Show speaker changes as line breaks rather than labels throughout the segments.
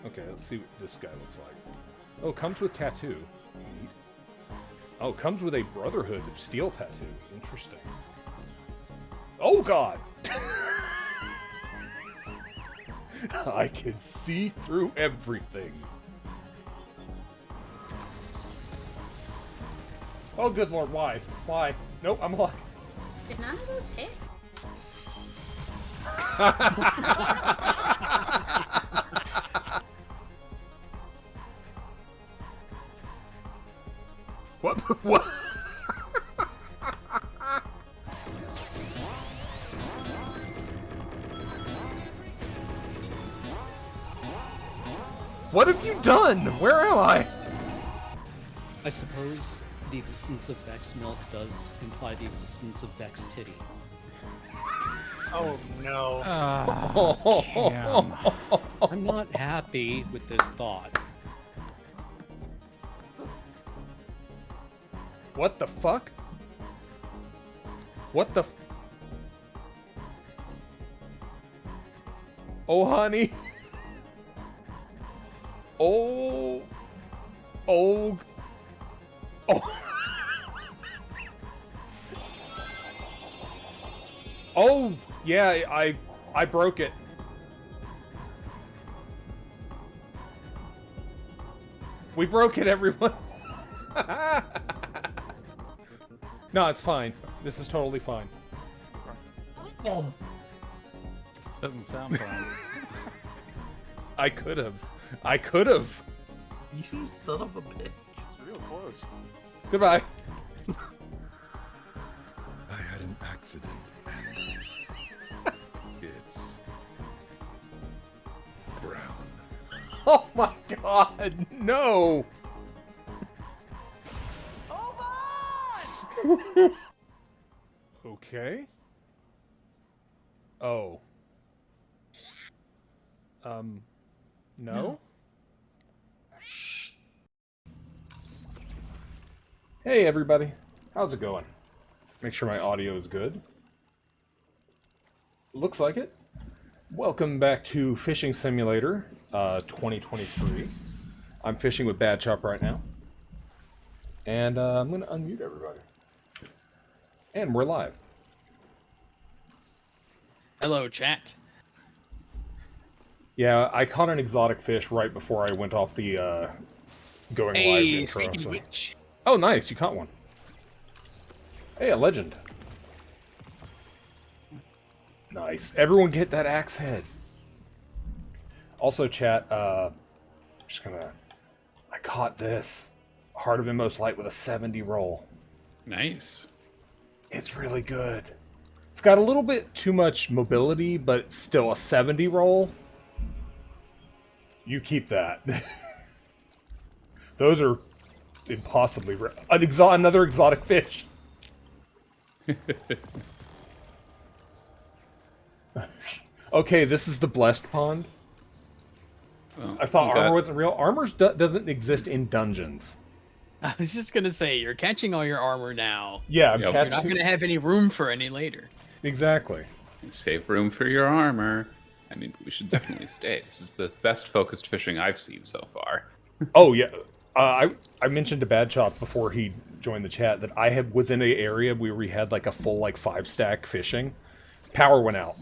Okay, let's see what this guy looks like. Oh, comes with tattoo. Neat. Oh, comes with a Brotherhood of Steel tattoo. Interesting. Oh, God! I can see through everything. Oh, good lord, why? Why? Nope, I'm alive.
Did none of those hit?
What? What? What have you done? Where am I?
I suppose the existence of Vex milk does imply the existence of Vex titty.
Oh no.
Cam.
I'm not happy with this thought.
What the fuck? What the? Oh, honey. Oh. Oh. Oh. Oh, yeah, I broke it. We broke it, everyone. No, it's fine. This is totally fine.
Doesn't sound fun.
I could have. I could have.
You son of a bitch.
It's real close.
Goodbye.
I had an accident, and it's brown.
Oh my god, no! Okay. Oh. No? Hey everybody, how's it going? Make sure my audio is good. Looks like it. Welcome back to Fishing Simulator 2023. I'm fishing with Bad Chop right now. And I'm going to unmute everybody. And we're live.
Hello, chat.
Yeah, I caught an exotic fish right before I went off the going live
Hey,
intro.
speaking
So.
of which,
Oh, nice, you caught one. Hey, a legend. Nice. Everyone get that axe head. Also, chat, just gonna... I caught this. Heart of Inmost Light with a 70 roll.
Nice.
It's really good. It's got a little bit too much mobility, but it's still a 70 roll. You keep that. Those are impossibly rare. Another exotic fish. Okay, this is the Blessed Pond.
Well,
I thought
you got-
armor wasn't real. Armor doesn't exist in dungeons.
I was just gonna say, you're catching all your armor now.
Yeah, I'm
Yep.
You're not
catching...
gonna have any room for any later.
Exactly.
Save room for your armor. I mean, we should definitely stay. This is the best focused fishing I've seen so far.
Oh, yeah. I mentioned to Bad Chop before he joined the chat that I was in an area where we had like a full 5-stack fishing. Power went out.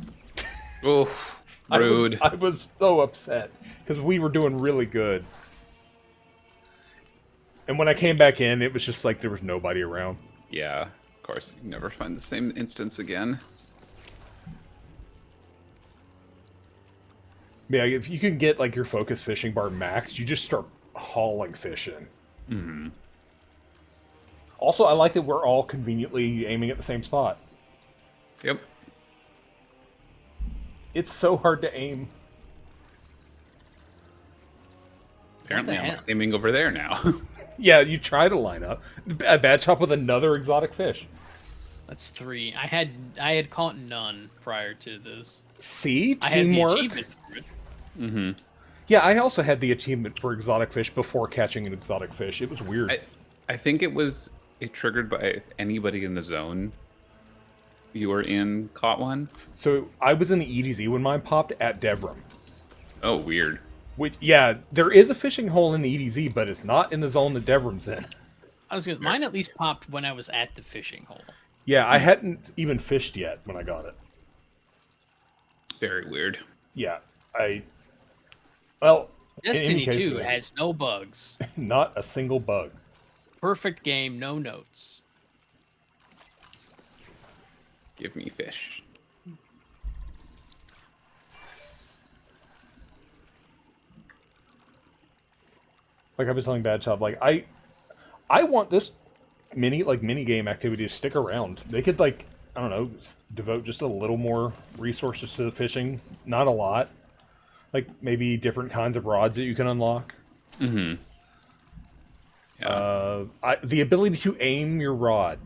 Oof, rude.
I was so upset because we were doing really good. And when I came back in, it was just like there was nobody around.
Yeah, of course. You never find the same instance again.
Yeah, if you can get like your focus fishing bar maxed, you just start hauling fish in.
Mm-hmm.
Also, I like that we're all conveniently aiming at the same spot.
Yep.
It's so hard to aim.
Apparently,
What the
I'm
hell?
aiming over there now.
Yeah, you try to line up. A Bad Chop with another exotic fish.
That's 3. I had caught none prior to this.
See?
I had the
Teamwork.
achievement for it.
Mm-hmm.
Yeah, I also had the achievement for exotic fish before catching an exotic fish. It was weird.
I think it was triggered by if anybody in the zone you were in caught one.
So I was in the EDZ when mine popped at Devrim.
Oh, weird.
Which, yeah, there is a fishing hole in the EDZ, but it's not in the zone that Devrim's in.
I was gonna. Mine at least popped when I was at the fishing hole.
Yeah, I hadn't even fished yet when I got it.
Very weird.
Yeah, well, in any
Destiny
case,
2 has no bugs.
not a single bug.
Perfect game, no notes.
Give me fish.
Like I was telling Bad Chop, like I want this mini game activity to stick around. They could I don't know, devote just a little more resources to the fishing. Not a lot. Like maybe different kinds of rods that you can unlock.
Mm-hmm. Yeah.
The ability to aim your rod,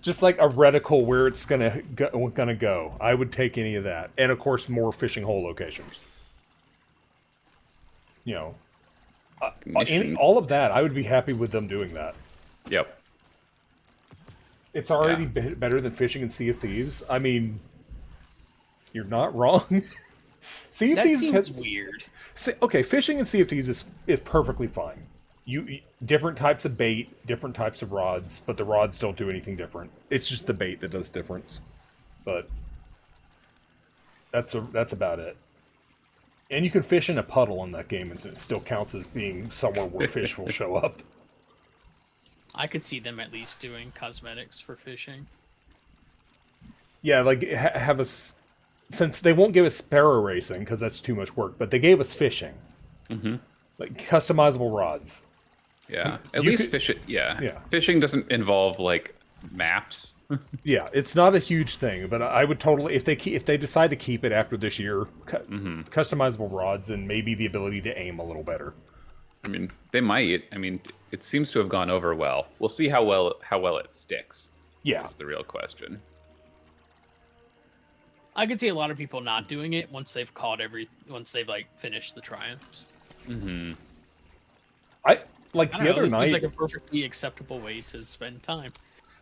just like a reticle where it's gonna go. I would take any of that, and of course more fishing hole locations. You know, all of that. I would be happy with them doing that.
Yep.
It's already better than fishing in Sea of Thieves. I mean, you're not wrong. Sea of
That
Thieves
seems
has
weird.
Okay, fishing in Sea of Thieves is perfectly fine. You different types of bait, different types of rods, but the rods don't do anything different. It's just the bait that does difference. But that's about it. And you can fish in a puddle in that game, and it still counts as being somewhere where fish will show up.
I could see them at least doing cosmetics for fishing.
Yeah, like have us, since they won't give us sparrow racing because that's too much work, but they gave us fishing, like customizable rods.
Yeah. At
You
least
could-
fish it. Yeah.
Yeah.
Fishing doesn't involve like maps.
Yeah, it's not a huge thing, but I would totally if they decide to keep it after this year, customizable rods and maybe the ability to aim a little better.
I mean, they might. I mean, it seems to have gone over well. We'll see how well it sticks.
Yeah,
Is the real question.
I could see a lot of people not doing it once they've finished the triumphs.
Mm-hmm.
I like
I don't
the
know,
other
this seems
night.
like a perfectly acceptable way to spend time.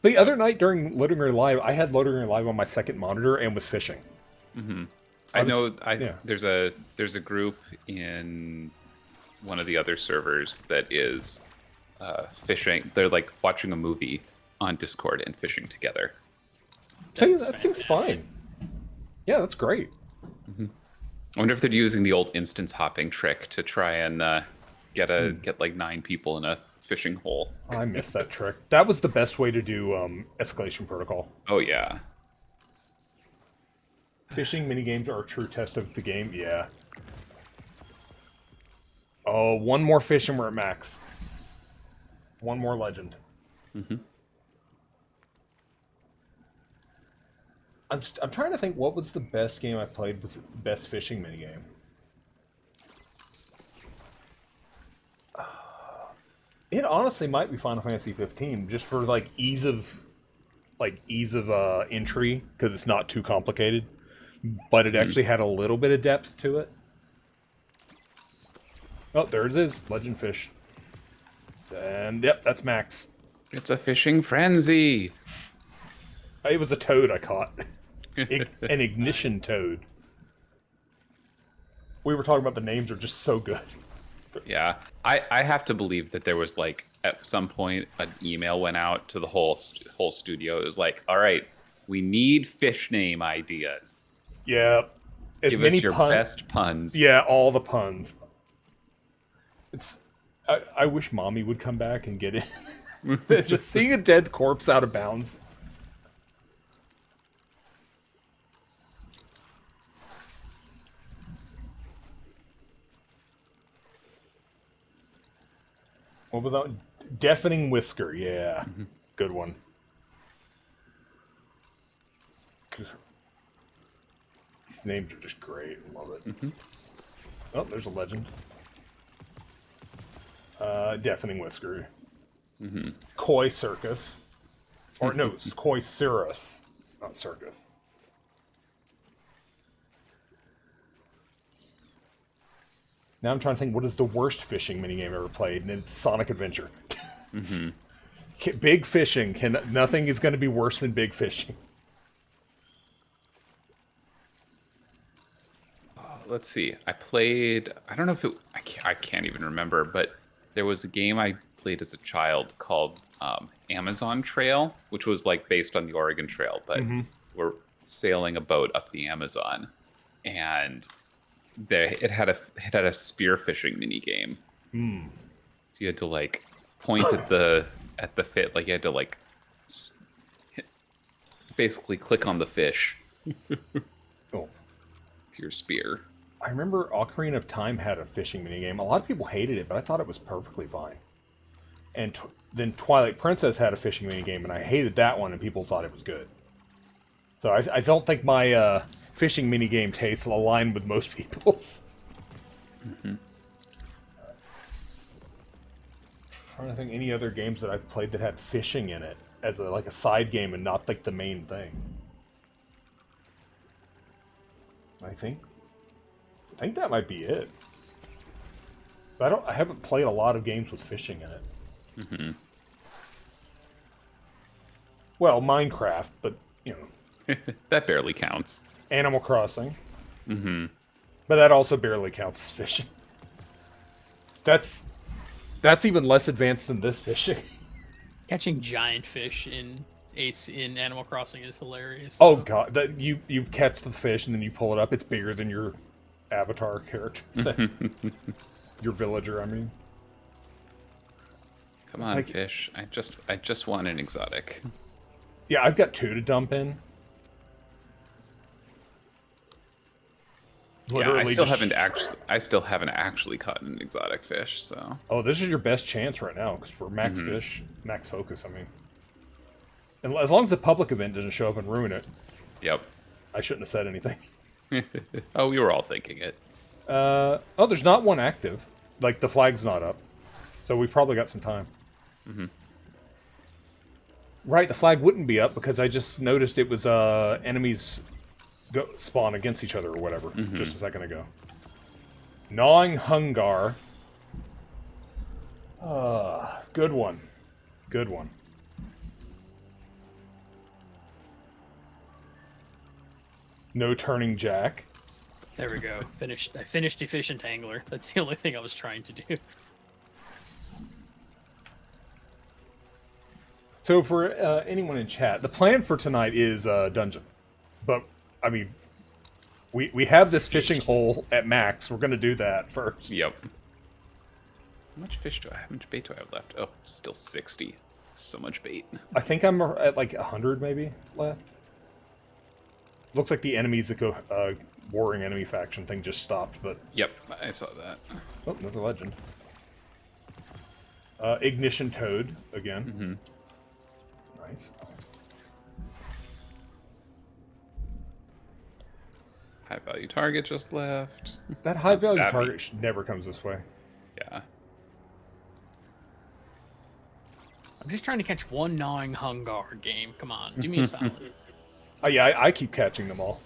The other night during Loading Ring Live, I had Loading Ring Live on my second monitor and was fishing.
I
was-
know.
yeah.
There's a group in one of the other servers that is fishing. They're like watching a movie on Discord and fishing together.
That seems fine. Yeah, that's great.
I wonder if they're using the old instance hopping trick to try and get like 9 people in a fishing hole.
I missed that trick. That was the best way to do Escalation Protocol.
Oh yeah.
Fishing minigames are a true test of the game. Yeah. Oh, one more fish and we're at max. One more legend. I'm trying to think what was the best game I played with the best fishing minigame. It honestly might be Final Fantasy 15, just for like ease of entry because it's not too complicated, but it actually had a little bit of depth to it. Oh, there it is, legend fish, and yep, that's max.
It's a fishing frenzy.
It was a toad I caught. An ignition toad. We were talking about the names are just so good.
Yeah, I have to believe that there was like at some point an email went out to the whole studio. It was like, all right, we need fish name ideas.
Yeah. As
Give
many
us your best puns.
Yeah, all the puns. I wish Mommy would come back and get it. Just seeing a dead corpse out of bounds. What was that? Deafening Whisker, yeah. Good one. These names are just great. Love it. Oh, there's a legend. Deafening Whisker. Koi Circus. Or no, it's Koi Cirrus, not Circus. Now I'm trying to think what is the worst fishing minigame ever played, and it's Sonic Adventure. Big fishing nothing is going to be worse than big fishing.
let's see. I played. I don't know if it. I can't even remember. But there was a game I played as a child called Amazon Trail, which was like based on the Oregon Trail, but we're sailing a boat up the Amazon, and it had a spear fishing mini game. So you had to like point at the fit, like you had to like basically click on the fish
Oh.
with your spear.
I remember Ocarina of Time had a fishing minigame. A lot of people hated it, but I thought it was perfectly fine. And then Twilight Princess had a fishing minigame, and I hated that one, and people thought it was good. So I don't think my fishing minigame tastes align with most people's. I'm trying to think any other games that I've played that had fishing in it as like a side game and not like the main thing. I think that might be it. I haven't played a lot of games with fishing in it. Well, Minecraft, but you know,
That barely counts.
Animal Crossing. But that also barely counts as fishing. That's even less advanced than this fishing.
Catching giant fish in Animal Crossing is hilarious.
Oh god, that you catch the fish and then you pull it up. It's bigger than your avatar character, your villager. I mean,
Come on,
like-
fish. I just want an exotic.
yeah, I've got 2 to dump in.
Yeah, I
Literally
still
just-
haven't actually caught an exotic fish. So
Oh, this is your best chance right now because for max fish, max focus. I mean, and as long as the public event doesn't show up and ruin it,
yep.
I shouldn't have said anything.
Oh, we were all thinking it.
Oh, there's not one active. Like, the flag's not up. So we've probably got some time. Right, the flag wouldn't be up because I just noticed it was enemies spawn against each other or whatever just a second ago. Gnawing Hungar. Good one. Good one. No Turning Jack.
There we go. I finished Efficient Angler. That's the only thing I was trying to do.
So for anyone in chat, the plan for tonight is dungeon. But, I mean, we have this fishing hole at max. We're going to do that first.
Yep. How much fish do I have? How much bait do I have left? Oh, still 60. So much bait.
I think I'm at like 100 maybe left. Looks like the enemies that go warring enemy faction thing just stopped, but
Yep, I saw that.
oh, another legend. Ignition Toad again. Nice.
High value target just left.
That high value
That'd be-
target never comes this way.
Yeah.
I'm just trying to catch one gnawing Hungar game. Come on, do me a solid.
Oh yeah, I keep catching them all.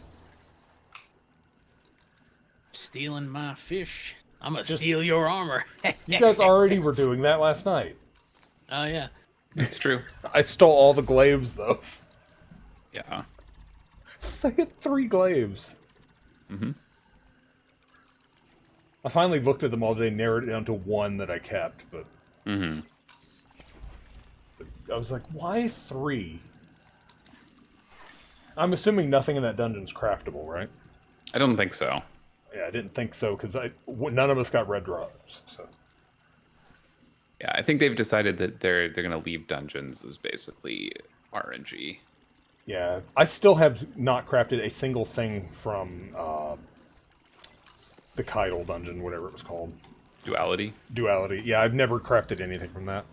Stealing my fish. I'm gonna
Just-
steal your armor.
You guys already were doing that last night.
Oh yeah.
It's true.
I stole all the glaives though.
Yeah.
I had 3 glaives. I finally looked at them all today, narrowed it down to 1 that I kept, but I was like, why 3? I'm assuming nothing in that dungeon's craftable, right?
I don't think so.
Yeah, I didn't think so because none of us got red drops. So.
Yeah, I think they've decided that they're going to leave dungeons as basically RNG.
Yeah, I still have not crafted a single thing from the Kydal dungeon, whatever it was called.
Duality.
Duality. Yeah, I've never crafted anything from that.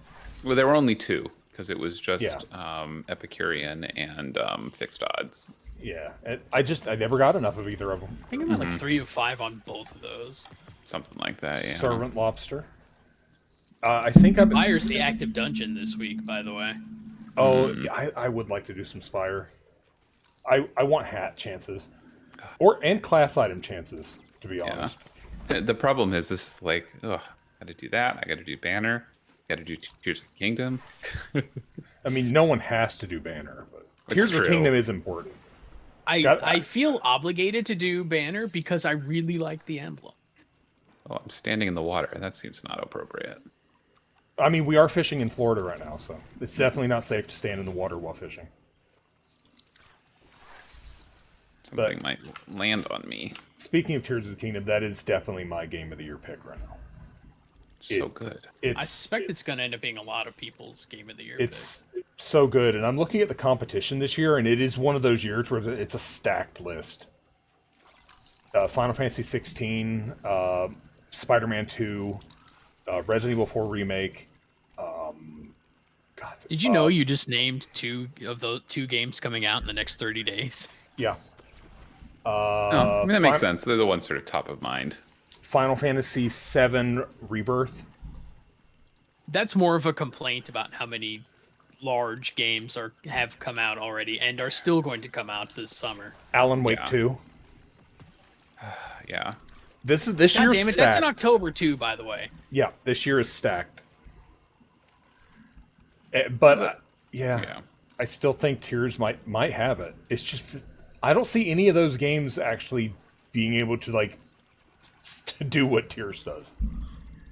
Well, there were only 2 because it was just
Yeah.
Epicurean and fixed odds.
Yeah, I never got enough of either of them.
I think I'm at like 3 of 5 on both of those.
Something like that, yeah.
Servant Lobster. I think I've.
Spire's the active dungeon this week, by the way.
Oh, yeah, I would like to do some Spire. I want hat chances, and class item chances. To be honest.
The problem is this is like, ugh, gotta do that. I gotta do Banner. Gotta do Tears of the Kingdom.
I mean, no one has to do Banner, but
It's
Tears of the
true.
Kingdom is important.
I feel obligated to do banner because I really like the emblem.
Oh, I'm standing in the water. That seems not appropriate.
I mean, we are fishing in Florida right now, so it's definitely not safe to stand in the water while fishing.
Something might land on me.
Speaking of Tears of the Kingdom, that is definitely my Game of the Year pick right now.
It's so good.
It's
I suspect it's going to end up being a lot of people's game of the year.
it's so good, and I'm looking at the competition this year, and it is one of those years where it's a stacked list. Final Fantasy 16, Spider-Man 2, Resident Evil 4 remake. God,
Did you know you just named 2 of those 2 games coming out in the next 30 days?
Yeah.
Oh, I mean, that makes sense. They're the ones sort of top of mind.
Final Fantasy 7 Rebirth.
That's more of a complaint about how many large games have come out already and are still going to come out this summer.
Alan Wake
Yeah.
2.
Yeah.
This
God
year's
damn it,
stacked.
that's in October too, by the way.
Yeah, this year is stacked. But yeah,
Yeah.
I still think Tears might have it. It's just I don't see any of those games actually being able to to do what Tears does.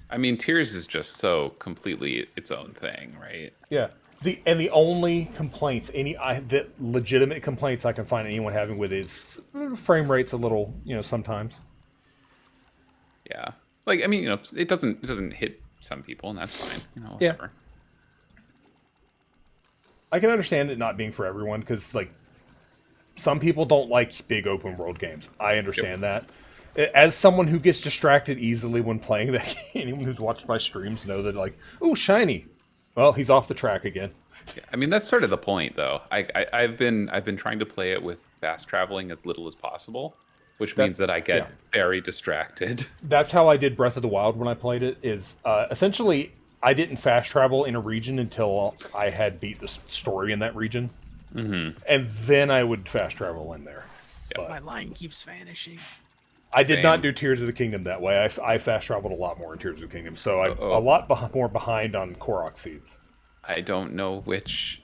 I mean, Tears is just so completely its own thing, right?
Yeah. The only complaints, the legitimate complaints I can find anyone having with is frame rate's a little, sometimes.
Yeah. Like, I mean, it doesn't hit some people, and that's fine.
Yeah.
Whatever.
I can understand it not being for everyone because, some people don't like big open world games. I understand that. As someone who gets distracted easily when playing that game, anyone who's watched my streams know that, oh, shiny. Well, he's off the track again.
Yeah, I mean, that's sort of the point, though. I've been trying to play it with fast traveling as little as possible, which means that I get very distracted.
That's how I did Breath of the Wild when I played it. Is essentially I didn't fast travel in a region until I had beat the story in that region, and then I would fast travel in there. But
My line keeps vanishing.
I did not
Same.
do Tears of the Kingdom that way. I fast traveled a lot more in Tears of the Kingdom, so I'm
Uh-oh.
a lot more behind on Korok seeds.
I don't know which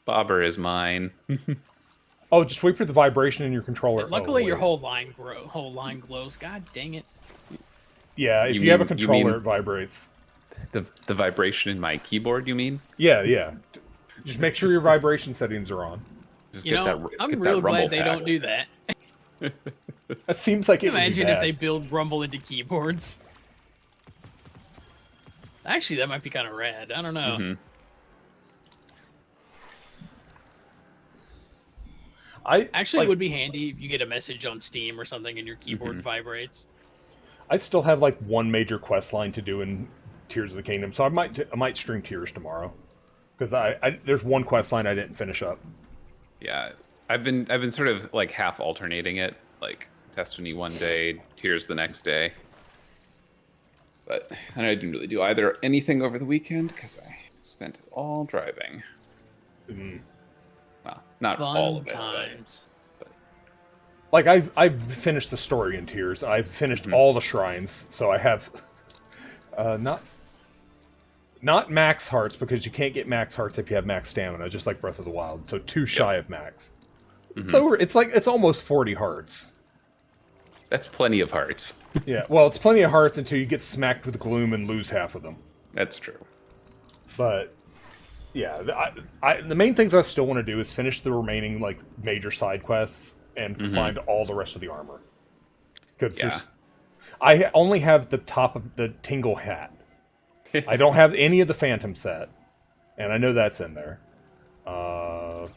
bobber is mine.
Oh, just wait for the vibration in your controller.
Luckily,
Oh,
your
wait.
whole line glows. God dang it!
Yeah, if
You
you have a
mean- you
controller,
mean-
it vibrates.
The vibration in my keyboard, you mean?
Yeah. Just make sure your vibration settings are on.
Just
You know, I'm real glad they don't do that.
That seems like it would be
Imagine if
bad.
they build Rumble into keyboards. Actually, that might be kind of rad. I don't know.
Mhm.
Actually, it would be handy if you get a message on Steam or something and your keyboard vibrates.
I still have one major quest line to do in Tears of the Kingdom, so I might stream Tears tomorrow because there's one quest line I didn't finish up.
Yeah, I've been sort of half alternating it, like Destiny one day, Tears the next day. But I didn't really do either anything over the weekend because I spent it all driving. Well, not all
Fun
of it.
times.
I've finished the story in Tears. I've finished all the shrines, so I have not max hearts because you can't get max hearts if you have max stamina, just like Breath of the Wild. So 2 shy of max. So it's almost 40 hearts.
That's plenty of hearts.
Yeah, well, it's plenty of hearts until you get smacked with gloom and lose half of them.
That's true.
But yeah, the main things I still want to do is finish the remaining major side quests and find all the rest of the armor. Because I only have the top of the Tingle hat. I don't have any of the Phantom set, and I know that's in there. And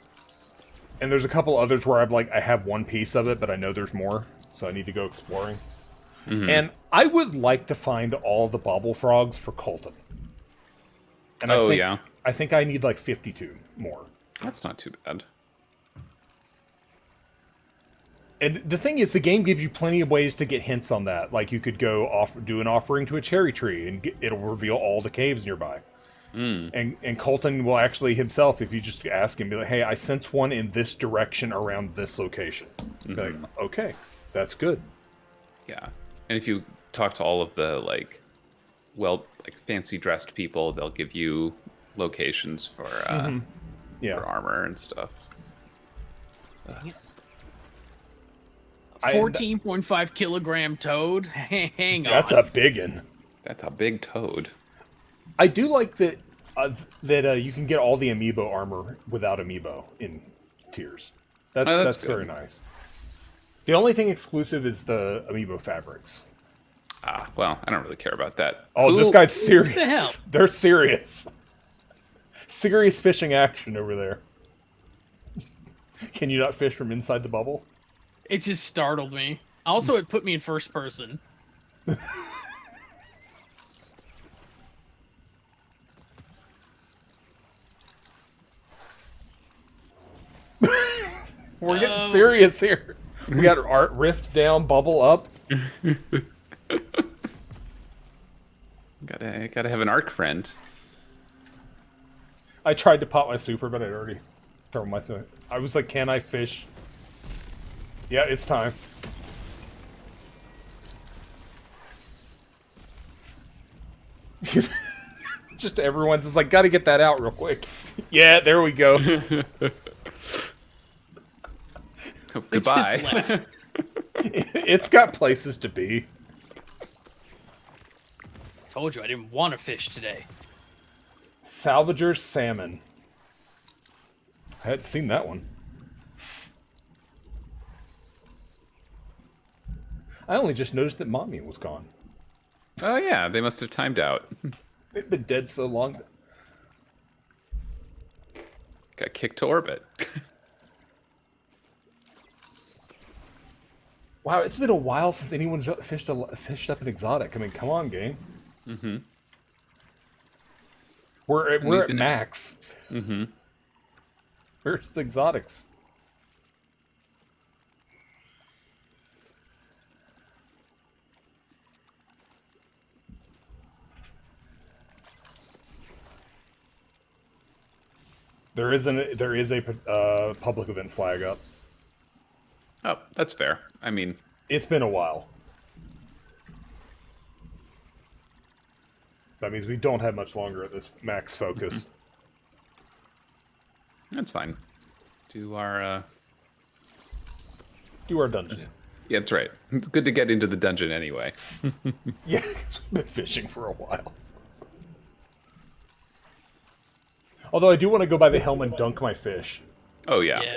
there's a couple others where I have one piece of it, but I know there's more, so I need to go exploring. And I would like to find all the Bobble Frogs for Colton. And I think I need 52 more.
That's not too bad.
And the thing is, the game gives you plenty of ways to get hints on that. Like you could go do an offering to a cherry tree, and it'll reveal all the caves nearby. And Colton will actually himself, if you just ask him, be like, "Hey, I sense one in this direction around this location." Be like, okay, that's good.
Yeah, and if you talk to all of the fancy dressed people, they'll give you locations for
Yeah.
for armor and stuff.
I-
14.5 kilogram toad. Hang on.
That's a biggin.
That's a big toad.
I do like that you can get all the amiibo armor without amiibo in tiers. That's
Oh,
that's
that's
very
good.
nice. The only thing exclusive is the amiibo fabrics.
Ah, well, I don't really care about that.
Oh,
Who-
this guy's serious.
the hell?
They're serious. Serious fishing action over there. Can you not fish from inside the bubble?
It just startled me. Also, it put me in first person.
We're getting serious here. We got art rift down, bubble up.
Gotta have an arc friend.
I tried to pop my super, but I'd already thrown my thing. I was like, can I fish? Yeah, it's time. Just everyone's just like, gotta get that out real quick. Yeah, there we go.
Oh,
It just
goodbye.
left.
It's got places to be.
Told you I didn't want to fish today.
Salvager's Salmon. I hadn't seen that one. I only just noticed that Mommy was gone.
Oh yeah, they must have timed out.
They've been dead so long.
Got kicked to orbit.
Wow, it's been a while since anyone's fished up an exotic. I mean, come on, game.
Mm-hmm.
We're at
been-
max.
Mm-hmm.
Where's the exotics? There is a public event flag up.
Oh, that's fair. I mean,
It's been a while. That means we don't have much longer at this max focus.
that's fine. Do our
Do our dungeon.
yeah, that's right. It's good to get into the dungeon anyway.
Yeah, 'cause we've been fishing for a while. Although I do want to go by the helm and dunk my fish.
Oh yeah.
Yeah.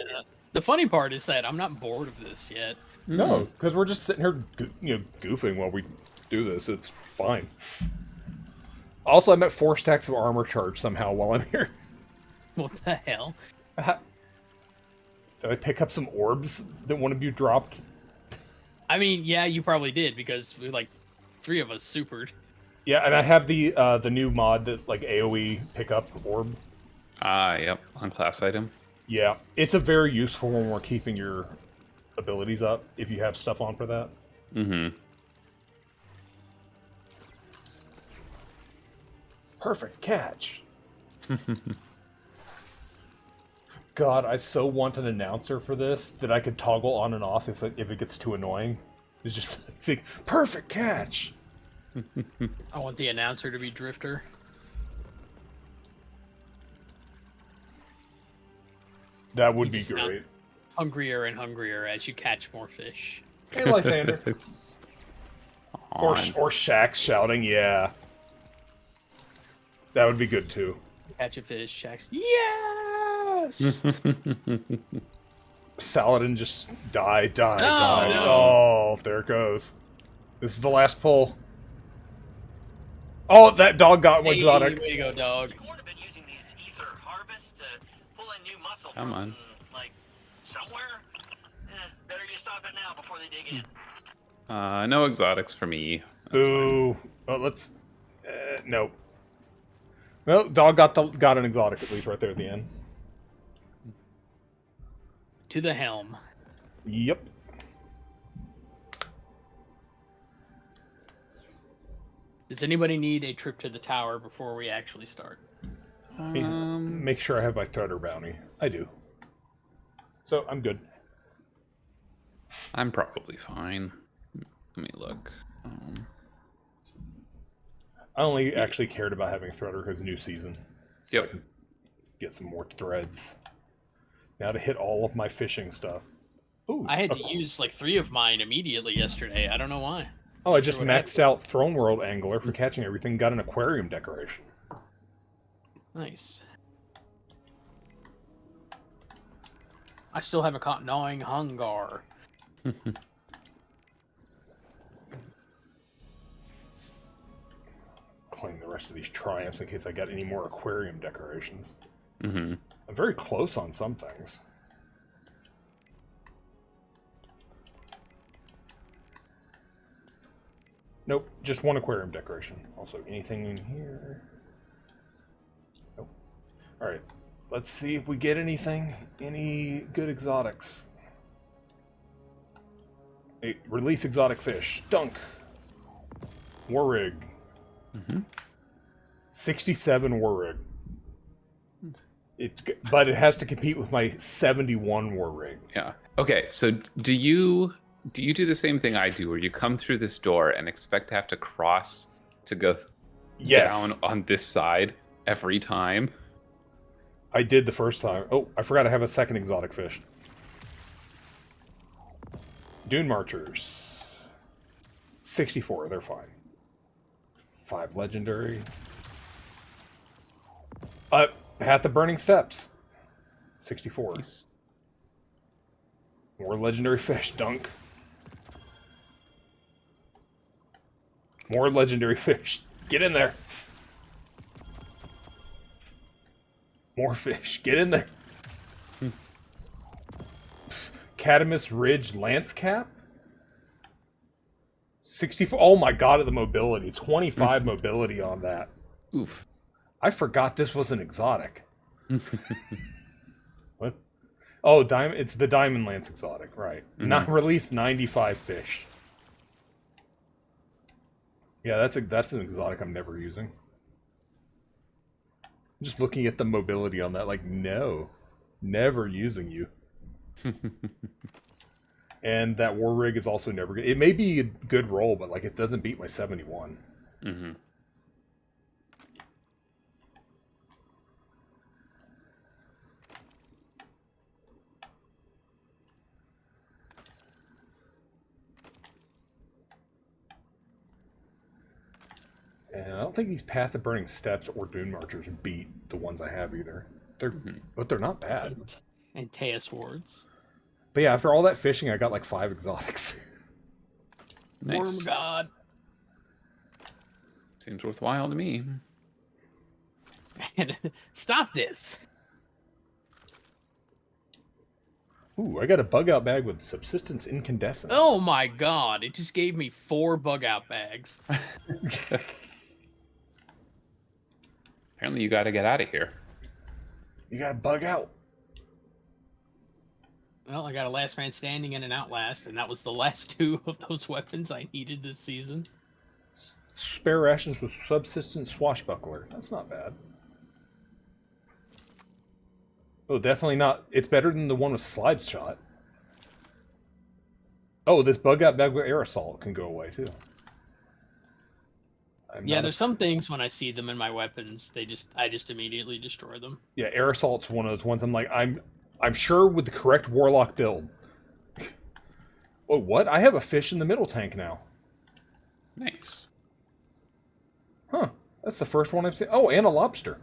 The funny part is that I'm not bored of this yet.
No, because we're just sitting here, goofing while we do this. It's fine. Also, I'm at 4 stacks of armor charge somehow while I'm here.
What the hell?
Did I pick up some orbs that one of you dropped?
I mean, yeah, you probably did because we like 3 of us supered.
Yeah, and I have the new mod that like AOE pickup orb.
Ah, yep. On class item.
Yeah, it's a very useful when we're keeping your abilities up if you have stuff on for that.
Mm-hmm.
Perfect catch. God, I so want an announcer for this that I could toggle on and off if it gets too annoying. It's just it's like, perfect catch.
I want the announcer to be Drifter.
That would
You
be
just sound-
great.
Hungrier and hungrier as you catch more fish.
Hey, Lysander. or
On.
or Shax shouting, yeah. That would be good too.
Catch a fish, Shax. Yes!
Saladin just die.
Oh, no.
Oh, there it goes. This is the last pull. Oh, that dog got one
Hey,
exotic.
way to go, dog.
You would have been using these ether harvests to pull in new muscle
Come
from,
on.
like, somewhere? Better you stop it now before they dig in.
No exotics for me. That's fine.
Ooh. Well, let's. Nope. Well, dog got an exotic at least right there at the end.
To the helm.
Yep.
Does anybody need a trip to the tower before we actually start?
Make sure I have my threader bounty. I do. So I'm good.
I'm probably fine. Let me look.
I only actually cared about having threader because new season.
Yep.
Get some more threads. Now to hit all of my fishing stuff. Ooh,
I had to
okay.
use like 3 of mine immediately yesterday. I don't know why.
Oh, I just
what
maxed out Throne World Angler for catching everything. Got an aquarium decoration.
Nice. I still haven't caught gnawing hunger.
Claim the rest of these triumphs in case I got any more aquarium decorations.
Mm-hmm.
I'm very close on some things. Nope, just one aquarium decoration. Also, anything in here? Nope. Alright, let's see if we get anything. Any good exotics. Hey, release exotic fish. Dunk. War rig.
Mm-hmm.
67 war rig. But it has to compete with my 71 war rig.
Yeah. Okay. So do you do the same thing I do, where you come through this door and expect to have to cross to go
Yes.
down on this side every time?
I did the first time. Oh, I forgot I have a second exotic fish. Dune Marchers. 64, they're fine. 5 legendary. Path of Burning Steps. 64.
Nice.
More legendary fish. Dunk. More legendary fish. Get in there. More fish. Get in there. Catamus Ridge Lance Cap. 64. Oh my god, of the mobility. 25 mobility on that.
Oof.
I forgot this was an exotic. What? Oh, diamond. It's the Diamond Lance exotic, right? Not released 95 fish. Yeah, that's an exotic I'm never using. I'm just looking at the mobility on that, like, no, never using you. And that war rig is also never good. It may be a good roll, but like it doesn't beat my 71.
Mm-hmm.
And I don't think these Path of Burning Steps or Dune Marchers beat the ones I have either. But they're not bad.
And Teus Wards.
But yeah, after all that fishing, I got like 5 exotics.
Nice.
Worm God.
Seems worthwhile to me.
Stop this.
Ooh, I got a bug out bag with subsistence incandescent.
Oh my god, it just gave me 4 bug out bags.
Apparently, you got to get out of here.
You got to bug out.
Well, I got a Last Man Standing and an Outlast, and that was the last 2 of those weapons I needed this season.
Spare rations with subsistence swashbuckler. That's not bad. Oh, definitely not. It's better than the one with slide shot. Oh, this bug out bag with air assault can go away too.
Yeah, there's some things when I see them in my weapons, I just immediately destroy them.
Yeah, air assault's one of those ones. I'm like, I'm sure with the correct warlock build. Oh, what? I have a fish in the middle tank now.
Nice.
Huh? That's the first one I've seen. Oh, and a lobster.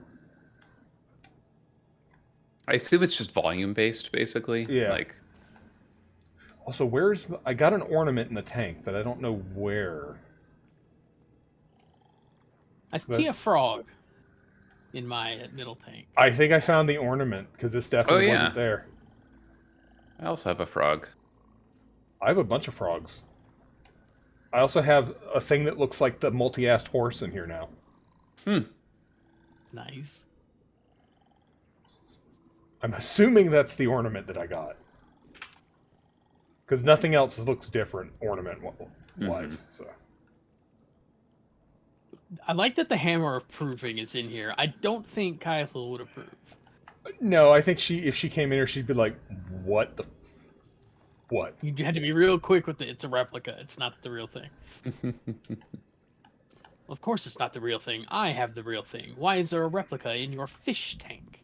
I assume it's just volume based, basically.
Yeah.
Like,
Also, I got an ornament in the tank, but I don't know where.
I see a frog in my middle tank.
I think I found the ornament because this definitely
yeah.
wasn't there.
I also have a frog.
I have a bunch of frogs. I also have a thing that looks like the multi-assed horse in here now.
It's nice.
I'm assuming that's the ornament that I got. Because nothing else looks different ornament-wise. So.
I like that the Hammer of Proving is in here. I don't think Kyle would approve.
No, I think if she came in here, she'd be like, what the... What?
You had to be real quick with it. It's a replica. It's not the real thing. Of course it's not the real thing. I have the real thing. Why is there a replica in your fish tank?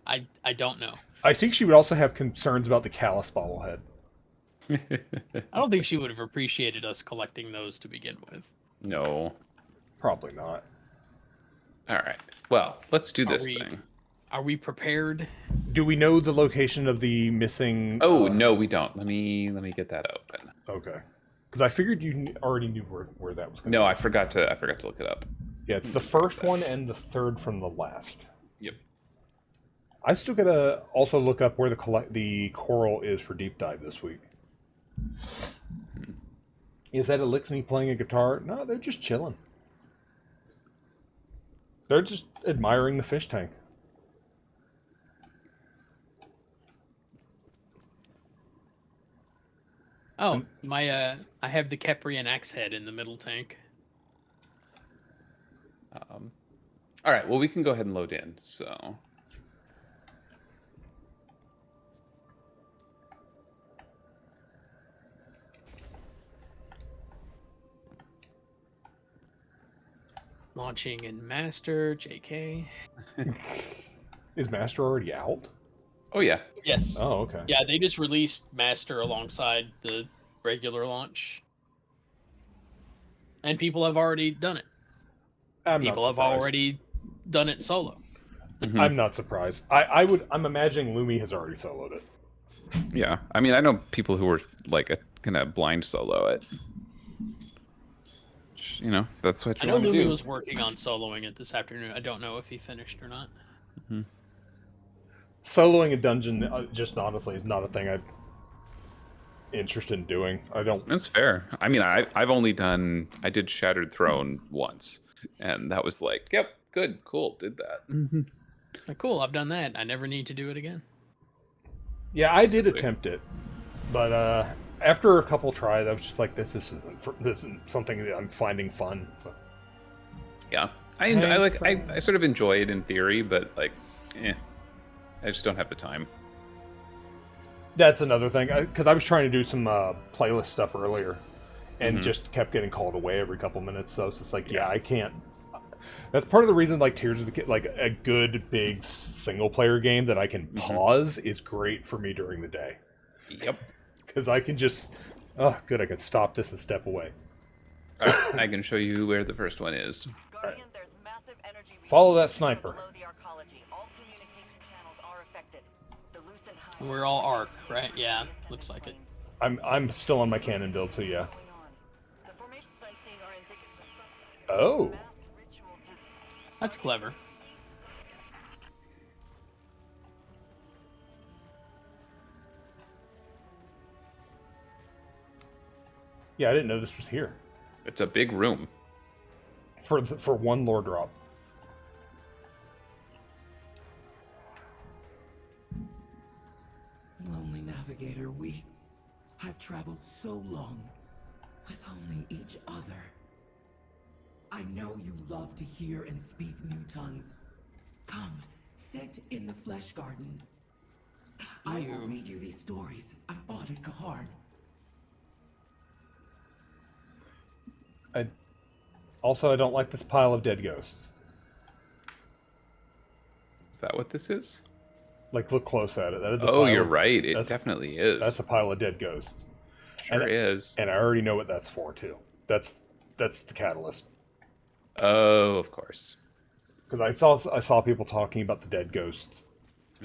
I don't know.
I think she would also have concerns about the callus bobblehead.
I don't think she would have appreciated us collecting those to begin with.
No.
Probably not.
All right. Well, let's do
Are
this
we-
thing.
Are we prepared?
Do we know the location of the missing?
Oh no, we don't. Let me get that open.
Okay. Because I figured you already knew where that was going.
No, I forgot to look it up.
Yeah, it's the first one and the third from the last.
Yep.
I still gotta also look up where the coral is for deep dive this week. Is that Elixir playing a guitar? No, they're just chilling. They're just admiring the fish tank.
Oh, my I have the Keprian axe head in the middle tank.
All right. Well, we can go ahead and load in. So.
Launching in Master, JK.
Is Master already out?
Oh yeah.
Yes.
Oh, okay.
Yeah, they just released Master alongside the regular launch. And people have already done it.
I'm not
People have
surprised.
already done it solo.
Mhm.
I'm not surprised. I'm imagining Lumi has already soloed it.
Yeah. I mean, I know people who were like gonna blind solo it. You know, if that's what
I
you
know
want to
Lumi
do.
was working on soloing it this afternoon. I don't know if he finished or not.
Soloing a dungeon, just honestly, is not a thing I'm interested in doing. I don't.
That's fair. I mean, I did Shattered Throne once, and that was like, yep, good, cool, did that.
Like, cool, I've done that. I never need to do it again.
Yeah, I did
Basically.
attempt it, but after a couple tries, I was just like, this isn't something that I'm finding fun. So.
Yeah, I sort of enjoy it in theory, but like, I just don't have the time.
That's another thing, because I was trying to do some playlist stuff earlier, and just kept getting called away every couple minutes. So it's just like, yeah, I can't. That's part of the reason, like Tears of the Kid, like a good big single player game that I can pause is great for me during the day,
Yep.
because I can just, oh, good, I can stop this and step away.
All right, I can show you where the first one is.
Guardian, there's massive energy
Follow that
radiation
sniper.
below the arcology. All communication channels are affected. The Lucent High
And we're all arc, right? Yeah, looks like it.
I'm still on my cannon build, so yeah.
The formations I'm seeing are indicative of some
Oh,
mass ritual to
That's clever.
yeah, I didn't know this was here
It's a big room.
for one lore drop.
Lonely navigator, I've traveled so long with only each other. I know you love to hear and speak new tongues. Come, sit in the flesh garden. I will read you these stories I bought at Kaharn.
I don't like this pile of dead ghosts.
Is that what this is?
Like, look close at it. That is a
Oh,
pile
you're
of-
right. It
that's-
definitely is.
That's a pile of dead ghosts,
sure
and-
is.
and I already know what that's for too. That's the catalyst.
Oh, of course.
Because I saw people talking about the dead ghosts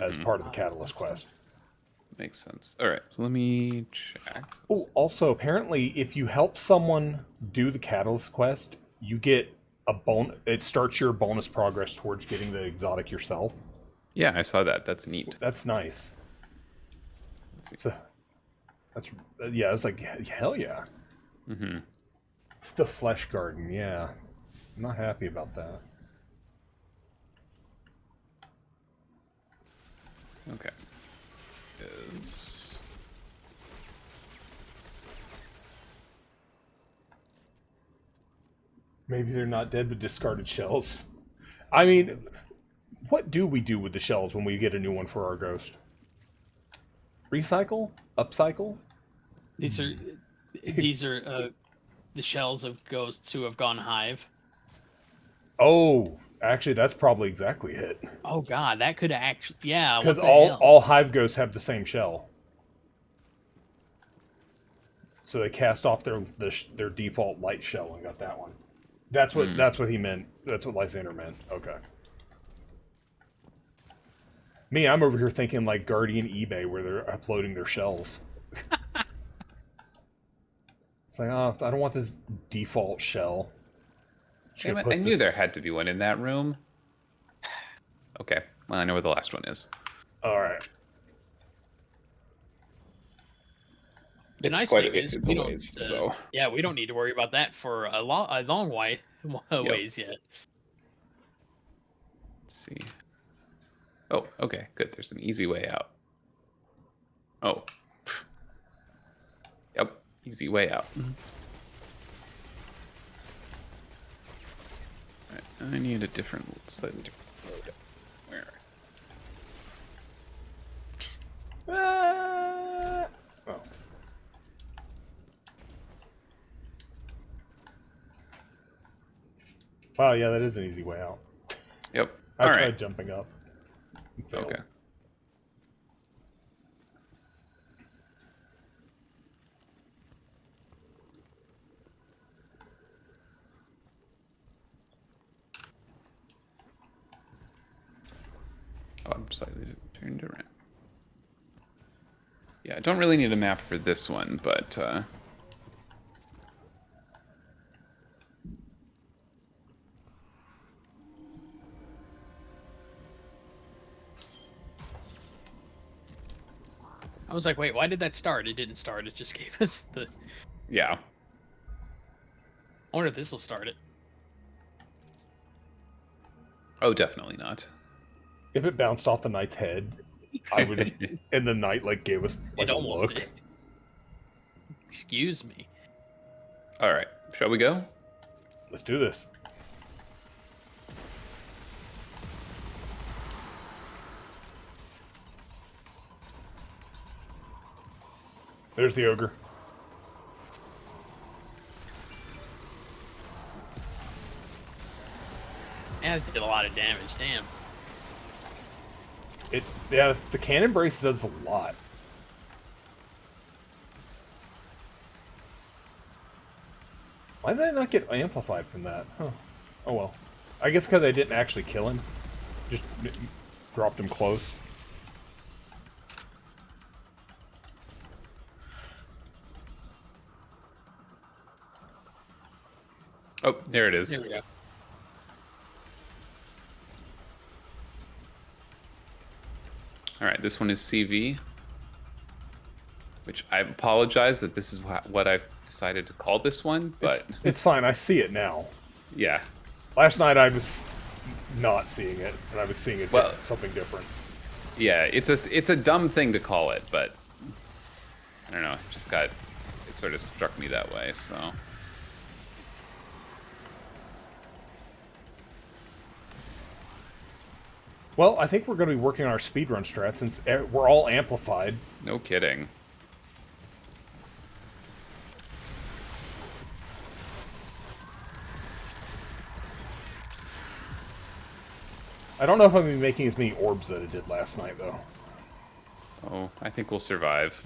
as part of the catalyst quest.
Makes sense. All right, so let me check.
Oh, also, apparently, if you help someone do the catalyst quest, you get a it starts your bonus progress towards getting the exotic yourself.
Yeah, I saw that. That's neat.
That's nice.
Let's see.
So, that's yeah. It's like hell yeah.
Mm-hmm.
The flesh garden, yeah. I'm not happy about that.
Okay. Is
Maybe they're not dead, but discarded shells. I mean, what do we do with the shells when we get a new one for our ghost? Recycle? Upcycle?
These are the shells of ghosts who have gone hive.
Oh, Actually, that's probably exactly it.
Oh god, that could actually, yeah. What
Because
the
all
hell?
all hive ghosts have the same shell. So they cast off their default light shell and got that one. That's what he meant. That's what Lysander meant. Okay. Me, I'm over here thinking like Guardian eBay where they're uploading their shells. It's like, oh, I don't want this default shell.
Damn it, I knew there had to be one in that room. Okay, well, I know where the last one is.
All right.
The
It's
nice
quite
thing
a
is
it's
we
a
don't,
ways, so...
yeah, we don't need to worry about that for a long way ways yet.
Let's see. Oh, okay, good. There's an easy way out. Oh. Yep, easy way out. Alright, I need a slightly different load. Where?
Oh. Wow, yeah, that is an easy way out.
Yep.
I
All
tried
right.
jumping up. Failed.
Okay. Oh, I'm slightly turned around. Yeah, I don't really need a map for this one, but
I was like, wait, why did that start? It didn't start. It just gave us the.
yeah.
I wonder if this will start it.
Oh, definitely not.
If it bounced off the knight's head, I would. And the knight like gave us like
It
a
almost
look.
did. Excuse me.
All right, shall we go?
Let's do this. There's the ogre.
Yeah, it did a lot of damage. Damn.
Yeah, the cannon brace does a lot. Why did I not get amplified from that? Huh. Oh well. I guess because I didn't actually kill him. Just dropped him close.
Oh, there it is.
There we go.
All right, this one is CV, which I apologize that this is what I've decided to call this one, but
It's fine. I see it now.
yeah.
Last night I was not seeing it, and I was seeing it
Well-
something different.
Yeah, it's a dumb thing to call it, but I don't know, it sort of struck me that way, so.
Well, I think we're going to be working on our speedrun strat since we're all amplified.
No kidding.
I don't know if I'm going to be making as many orbs that I did last night, though.
Oh, I think we'll survive.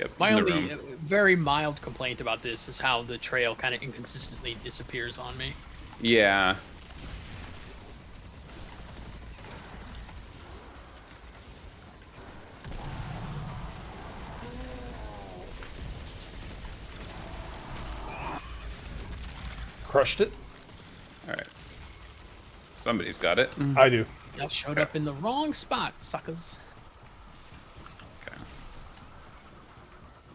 Yep,
My
in the
only
room.
very mild complaint about this is how the trail kind of inconsistently disappears on me.
Yeah.
Crushed it.
All right. Somebody's got it.
I do.
Y'all showed up in the wrong spot, suckers.
Okay.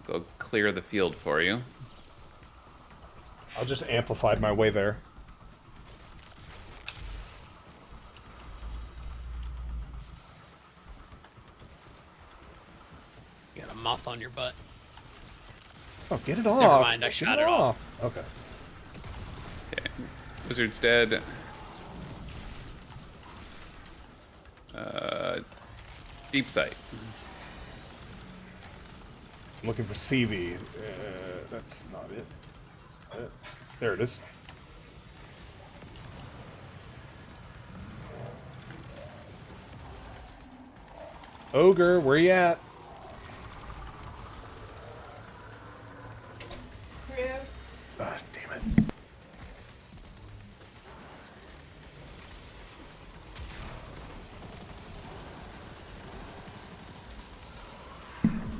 Go clear the field for you.
I'll just amplify my way there.
You got a moth on your butt.
Oh, get it off.
mind, I
Get
shot it off.
Okay.
Okay. Wizard's dead. Deep sight.
I'm looking for CV. That's not it. There it is. Ogre, where you at? Ah, damn it.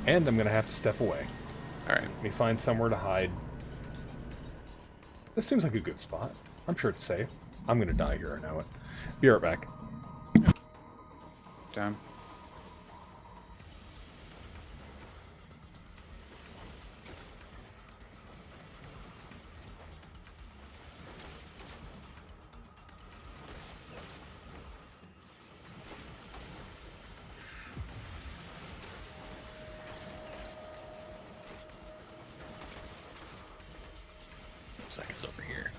And I'm gonna have to step away.
Alright.
Let me find somewhere to hide. This seems like a good spot. I'm sure it's safe. I'm gonna die here, I know it. Be right back.
Down.
Looks like it's over here.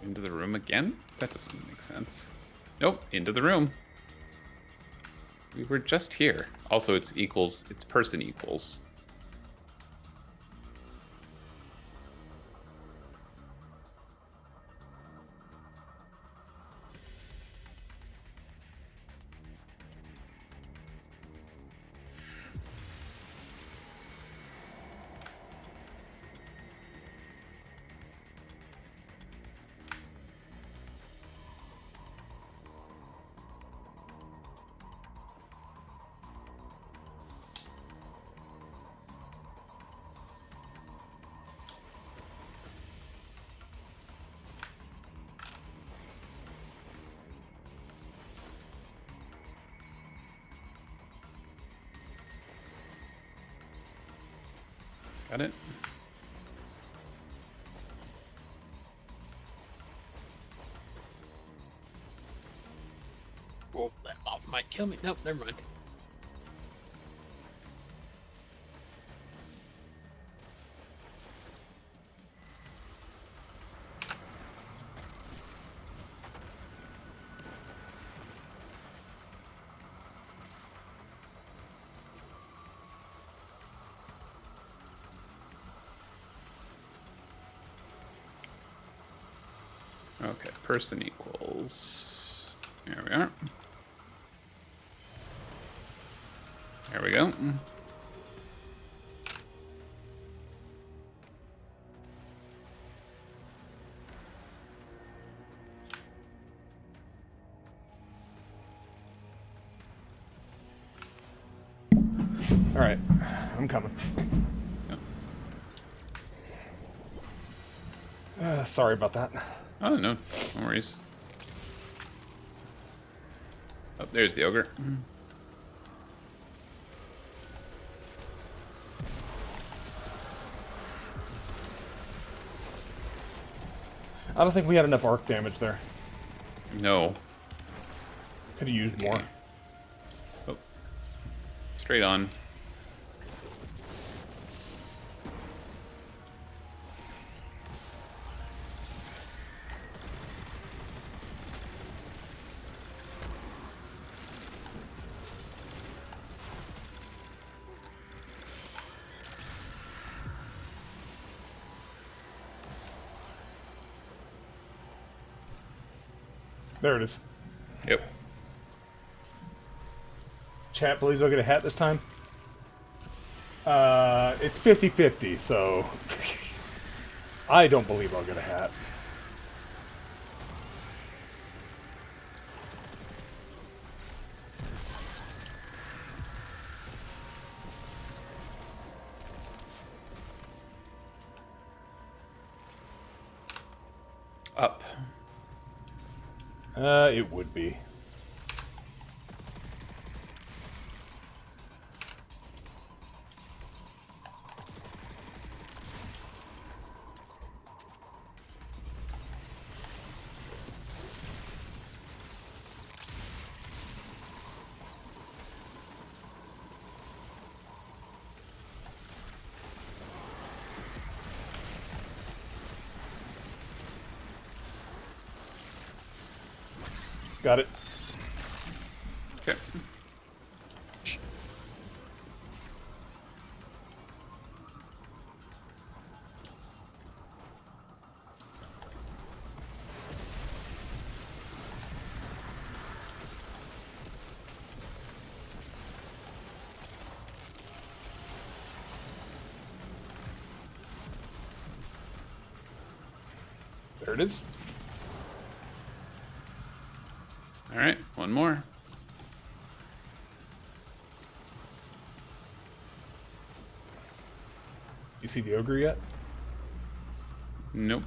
Into the room again? That doesn't make sense. Nope, into the room. We were just here. Also, it's equals, it's person equals. Got it?
Oh, that off might kill me. Nope, never mind.
Okay, person equals. There we are. There we go.
Alright, I'm coming. Sorry about that.
Oh, no. No worries. Oh, there's the ogre.
I don't think we had enough arc damage there.
No.
Could have used more.
Oh. Straight on.
There it is.
Yep.
Chat, please I'll get a hat this time. It's 50-50, so I don't believe I'll get a hat.
Up.
It would be. Got it.
Okay.
There it is.
All right, one more.
You see the ogre yet?
Nope.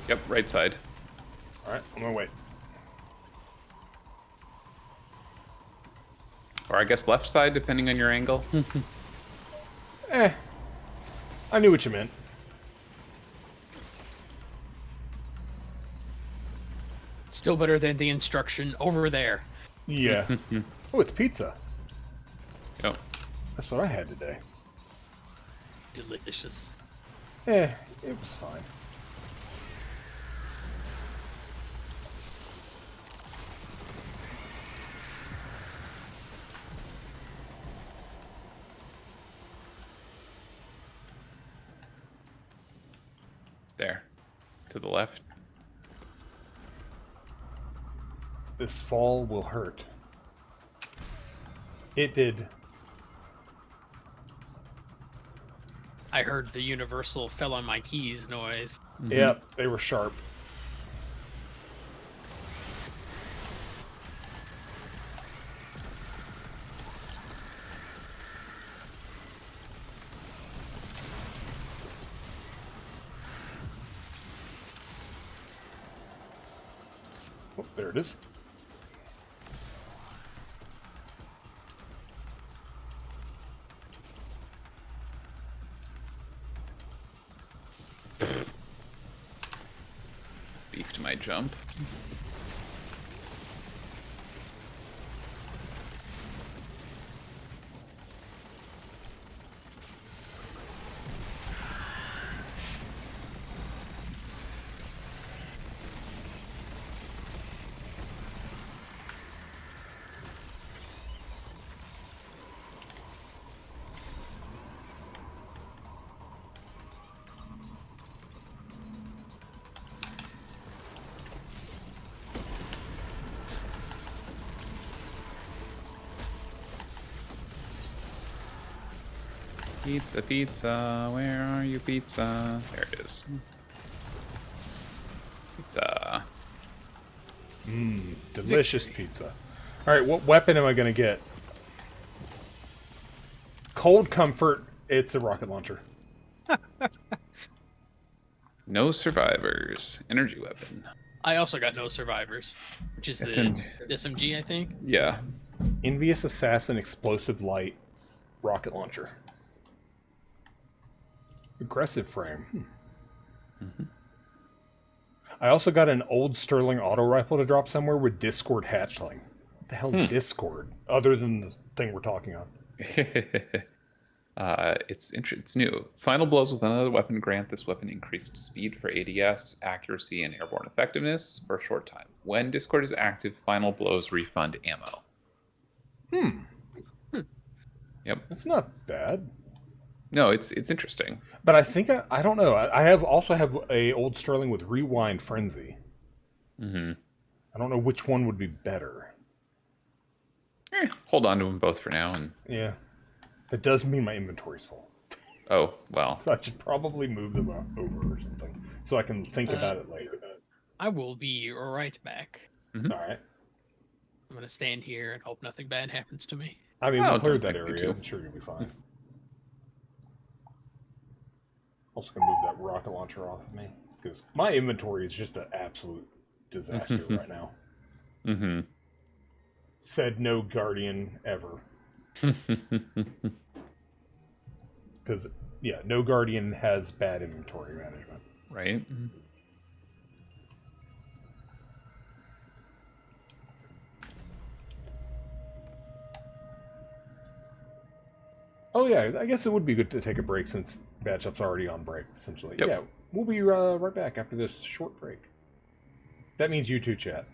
Yep, right side.
All right, I'm gonna wait.
Or I guess left side, depending on your angle.
I knew what you meant.
Still better than the instruction over there.
Yeah. Oh, it's pizza.
Yep.
That's what I had today.
Delicious.
It was fine.
There. To the left.
This fall will hurt. It did.
I heard the universal fell on my keys noise.
Yep, they were sharp. Oh, there it is.
Beefed my jump. Pizza, pizza, where are you, pizza? There it is. Pizza.
Delicious pizza. Alright, what weapon am I going to get? Cold Comfort, it's a rocket launcher.
No survivors. Energy weapon.
I also got no survivors, which is the SMG, I think.
Yeah.
Envious Assassin Explosive Light rocket launcher. Aggressive frame. I also got an old Sterling auto rifle to drop somewhere with Discord hatchling. What the hell is Discord? Other than the thing we're talking on.
It's new. Final blows with another weapon grant this weapon increased speed for ADS, accuracy, and airborne effectiveness for a short time. When Discord is active, final blows refund ammo. Yep.
That's not bad.
No, it's interesting.
But I think I don't know. I also have a old Sterling with Rewind Frenzy.
Mm-hmm.
I don't know which one would be better.
Hold on to them both for now, and
Yeah, it does mean my inventory's full,
oh well.
so I should probably move them over or something so I can think about it later.
I will be right back.
All right.
I'm gonna stand here and hope nothing bad happens to me.
I mean,
Oh,
we'll clear
don't
that
think me
area.
too.
I'm sure you'll be fine. Also gonna move that rocket launcher off of me because my inventory is just an absolute disaster right now.
Mm-hmm.
Said no Guardian ever. Because yeah, no Guardian has bad inventory management.
Right.
Oh yeah, I guess it would be good to take a break since Bad Shop's already on break, essentially.
Yep.
Yeah, we'll be right back after this short break. That means you two, chat.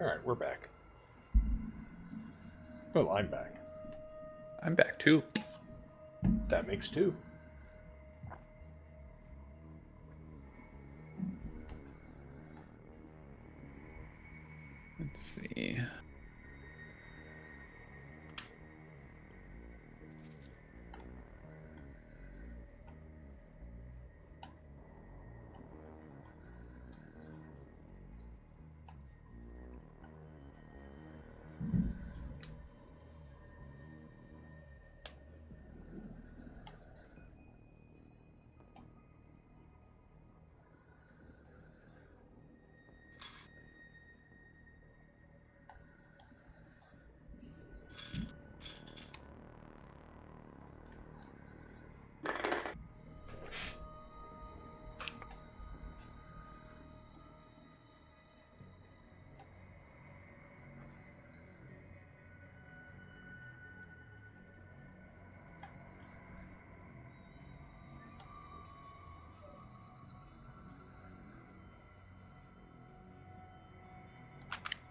All right, we're back. Well, I'm back.
I'm back too.
That makes two.
Let's see.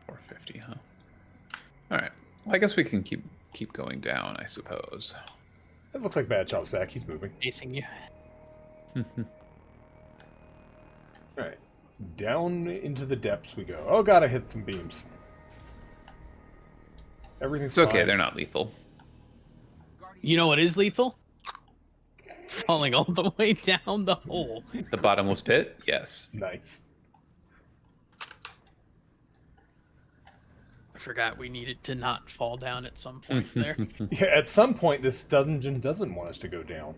$450, huh? All right. Well, I guess we can keep going down, I suppose.
It looks like Bad Shop's back. He's moving.
Facing you.
All right. Down into the depths we go. Oh god, I hit some beams. Everything's
It's okay.
fine.
They're not lethal.
You know what is lethal? Falling all the way down the hole.
The bottomless pit? Yes.
Nice.
I forgot we needed to not fall down at some point there.
Yeah, at some point this dungeon doesn't want us to go down.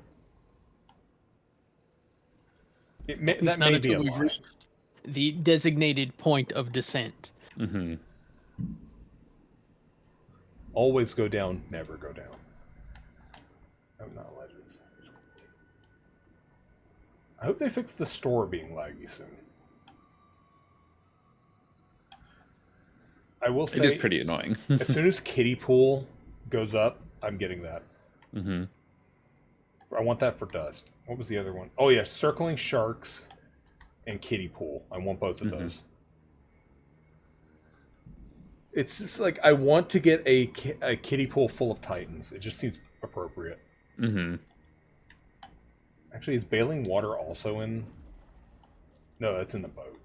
At
That
least
may
not
be a
until we've
lie.
reached the designated point of descent.
Mm-hmm.
Always go down, never go down. I'm not legends. I hope they fix the store being laggy soon. I will say,
It is pretty annoying.
as soon as Kiddie Pool goes up, I'm getting that.
Mm-hmm.
I want that for Dust. What was the other one? Oh yeah, Circling Sharks and Kiddie Pool. I want both of those. It's just like I want to get a Kiddie Pool full of Titans. It just seems appropriate.
Mm-hmm.
Actually, is Bailing Water also in? No, that's in the boat.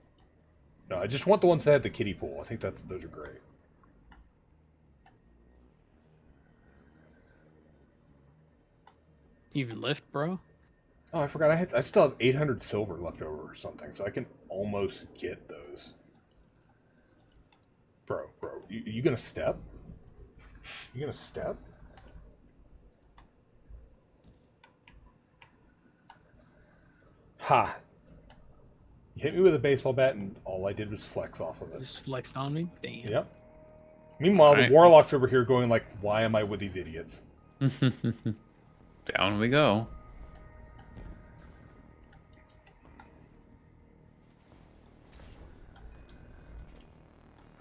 No, I just want the ones that have the kiddie pool. I think those are great.
Even lift, bro?
Oh, I forgot. I still have 800 silver left over or something, so I can almost get those. Bro, you gonna step? You gonna step? Ha! You hit me with a baseball bat, and all I did was flex off of it.
Just flexed on me. Damn.
Yep. Meanwhile,
Alright.
the warlock's over here going like, "Why am I with these idiots?"
Down we go.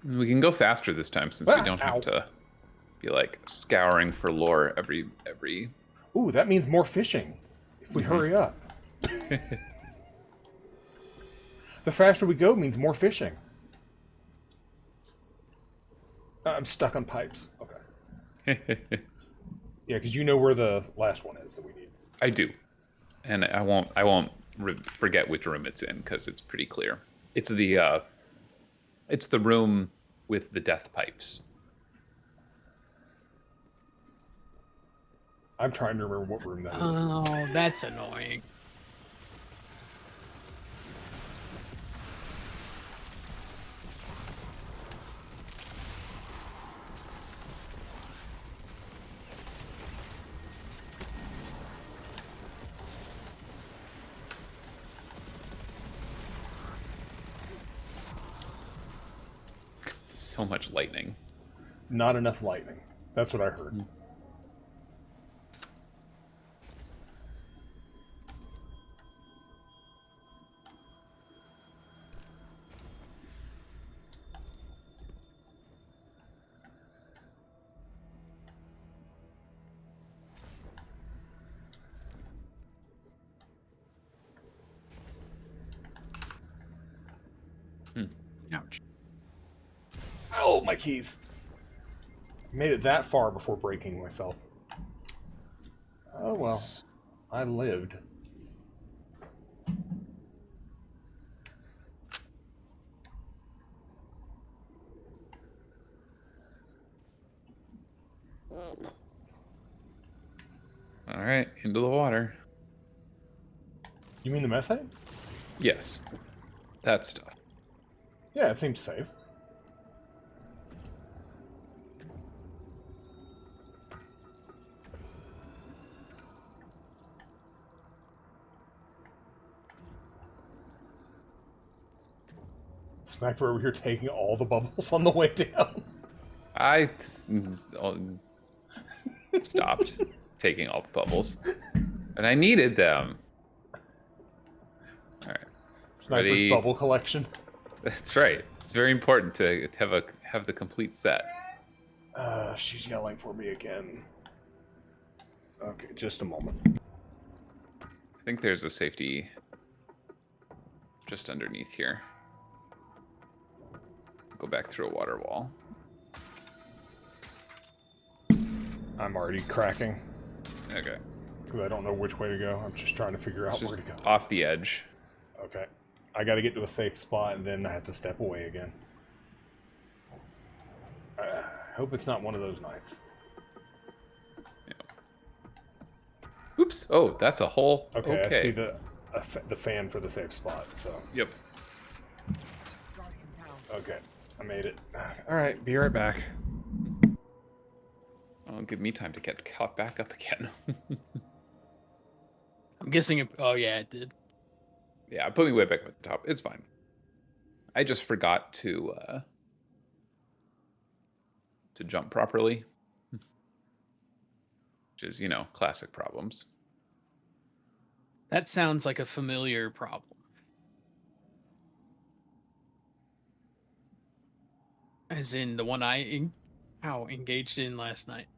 We can go faster this time since we don't
Ow.
have to be like scouring for lore every.
Ooh, that means more fishing. If we hurry up. The faster we go means more fishing. I'm stuck on pipes. Okay. Yeah, because you know where the last one is that we need.
I do, and I won't forget which room it's in because it's pretty clear. It's the room with the death pipes.
I'm trying to remember what room that is.
Oh, that's annoying.
So much lightning.
Not enough lightning. That's what I heard.
Ouch.
Oh, my keys. Made it that far before breaking myself. Oh, well. I lived.
All right, into the water.
You mean the methane?
Yes, that stuff.
Yeah, it seems safe. Sniper over here taking all the bubbles on the way down.
I stopped taking all the bubbles, and I needed them. All right,
Sniper's
Ready.
bubble collection.
that's right. It's very important to have the complete set.
She's yelling for me again. Okay, just a moment.
I think there's a safety just underneath here. Go back through a water wall.
I'm already cracking
Okay.
because I don't know which way to go. I'm just trying to figure out
Just
where to go.
off the edge.
Okay. I got to get to a safe spot and then I have to step away again. I hope it's not one of those nights.
Oops. Oh, that's a hole.
Okay, I see the fan for the safe spot. So
Yep.
okay, I made it. All right, be right back.
Oh, give me time to get caught back up again.
I'm guessing it. Oh yeah, it did.
Yeah, put me way back at the top. It's fine. I just forgot to jump properly, which is, classic problems.
That sounds like a familiar problem. As in the one I engaged in last night.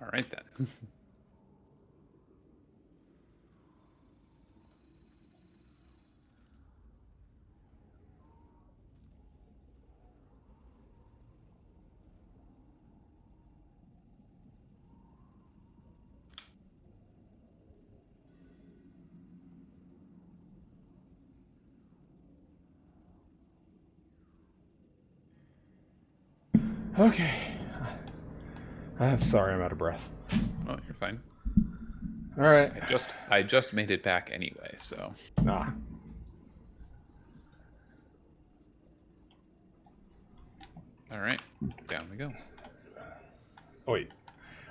All right then.
Okay. I'm sorry, I'm out of breath.
Oh, you're fine.
All right.
I just made it back anyway, so.
Nah.
All right, down we go.
Oh, wait.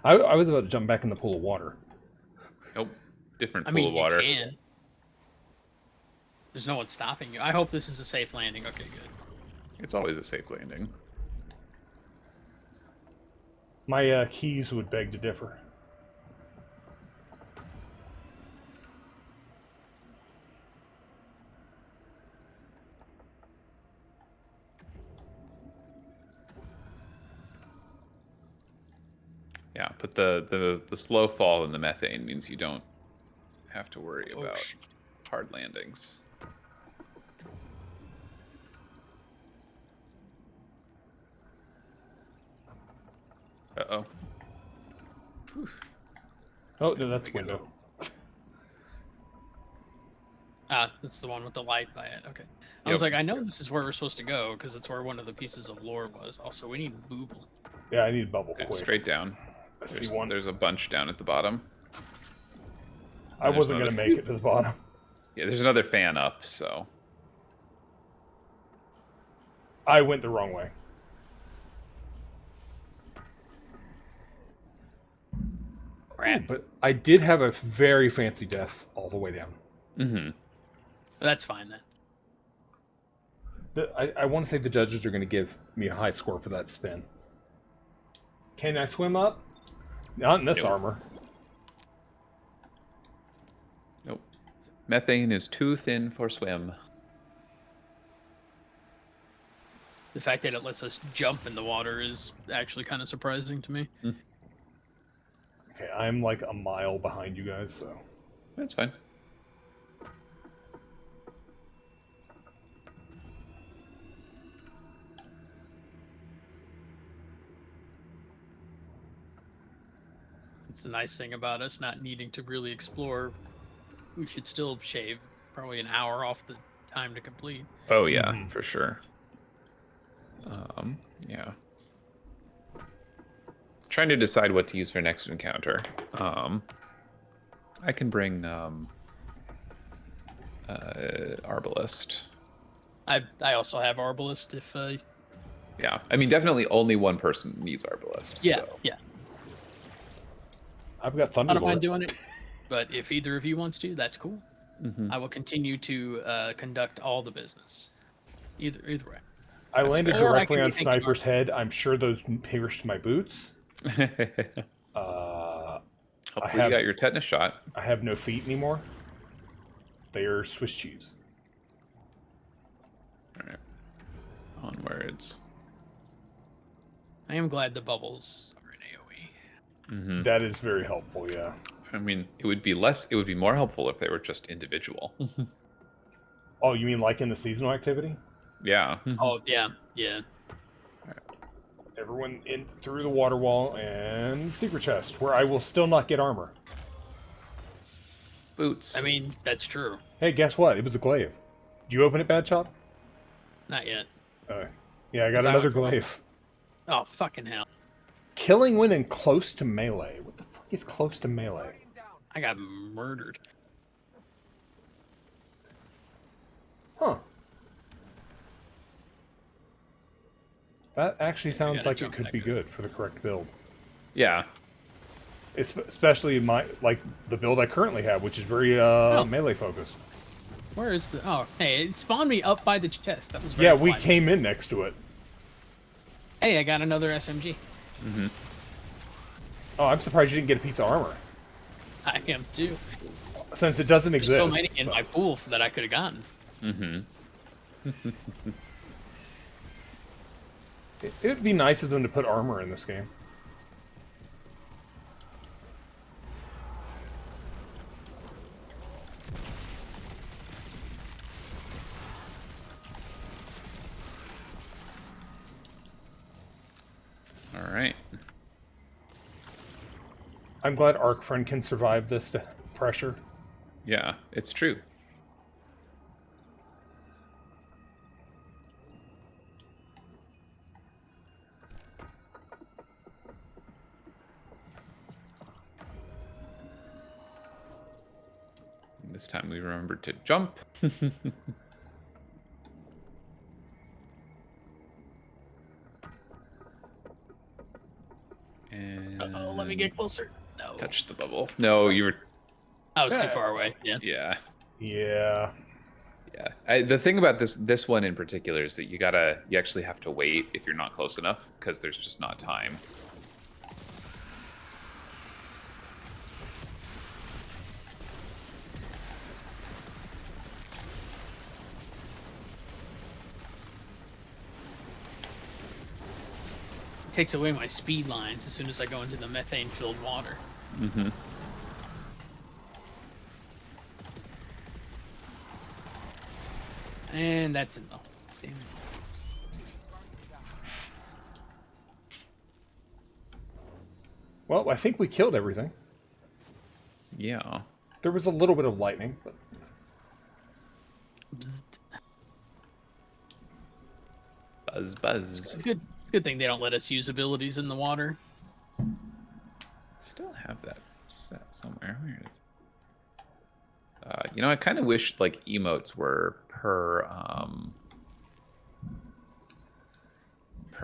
I was about to jump back in the pool of water.
Nope, different
I
pool
mean,
of water.
you can. There's no one stopping you. I hope this is a safe landing. Okay, good.
It's always a safe landing.
My keys would beg to differ.
Yeah, but the slow fall in the methane means you don't have to worry
Oh,
about
shit.
hard landings. Uh-oh. Whew.
Oh, no, that's
We go.
window.
Ah, that's the one with the light by it. Okay. I was like, I know this is where we're supposed to go because it's where one of the pieces of lore was. Also, we need Booble.
Yeah, I need a bubble
Okay,
quick.
straight down.
I see one.
There's a bunch down at the bottom.
I
there's
wasn't going to
another
make it to the bottom.
Yeah, there's another fan up, so.
I went the wrong way.
Crap.
But I did have a very fancy death all the way down.
Mm-hmm.
That's fine then.
I want to say the judges are going to give me a high score for that spin. Can I swim up? Not in this
Nope.
armor.
Nope. Methane is too thin for swim.
The fact that it lets us jump in the water is actually kind of surprising to me.
Okay, I'm like a mile behind you guys, so...
That's fine.
It's the nice thing about us not needing to really explore. We should still shave probably an hour off the time to complete.
Oh yeah,
Mhm.
for sure. Yeah. Trying to decide what to use for next encounter. I can bring Arbalist.
I also have Arbalist if
Yeah, I mean definitely only one person needs Arbalist.
yeah,
So.
yeah.
I've got
I don't mind
Thunderbolt.
doing it. But if either of you wants to, that's cool.
Mhm.
I will continue to conduct all the business. Either way.
I landed
fair. Or I
directly
can be
on
thinking
Sniper's head. I'm sure those pierced my boots.
Hopefully
have-
you got your tetanus shot.
I have no feet anymore. They are Swiss cheese.
All right. Onwards.
I am glad the bubbles are in AoE.
Mm-hmm.
That is very helpful, yeah.
I mean, it would be more helpful if they were just individual.
Oh, you mean like in the seasonal activity?
Yeah.
Oh yeah, yeah.
Everyone in through the water wall and secret chest, where I will still not get armor.
Boots.
I mean, that's true.
Hey, guess what? It was a glaive. Did you open it, Bad Chop?
Not yet.
Yeah, I got
Is that
another
what's wrong?
glaive.
Oh fucking hell!
Killing when in close to melee. What the fuck is close to melee?
I got murdered.
Huh. That actually sounds
gotta
like it
jump
could
that
be
good.
good for the correct build.
Yeah.
Especially the build I currently have, which is very melee focused.
Where is the? Oh, hey, it spawned me up by the chest. That was very
Yeah, we
polite.
came in next to it.
Hey, I got another SMG.
Mm-hmm.
Oh, I'm surprised you didn't get a piece of armor.
I am too.
Since it doesn't
There's
exist.
so many in
so-
my pool that I could have gotten.
Mm-hmm.
It would be nice of them to put armor in this game.
All right.
I'm glad Arc Friend can survive this pressure.
Yeah, it's true. And this time we remembered to jump. And
Oh, let me get closer. No.
touch the bubble. No, you were.
I was too far away. Yeah.
Yeah.
Yeah.
Yeah. The thing about this one in particular is that you actually have to wait if you're not close enough because there's just not time.
Takes away my speed lines as soon as I go into the methane-filled water.
Mm-hmm.
And that's enough. Damn it.
Well, I think we killed everything.
Yeah.
There was a little bit of lightning, but
Buzz.
It's good. Good thing they don't let us use abilities in the water.
Still have that set somewhere. Where is it? I kind of wish like emotes were per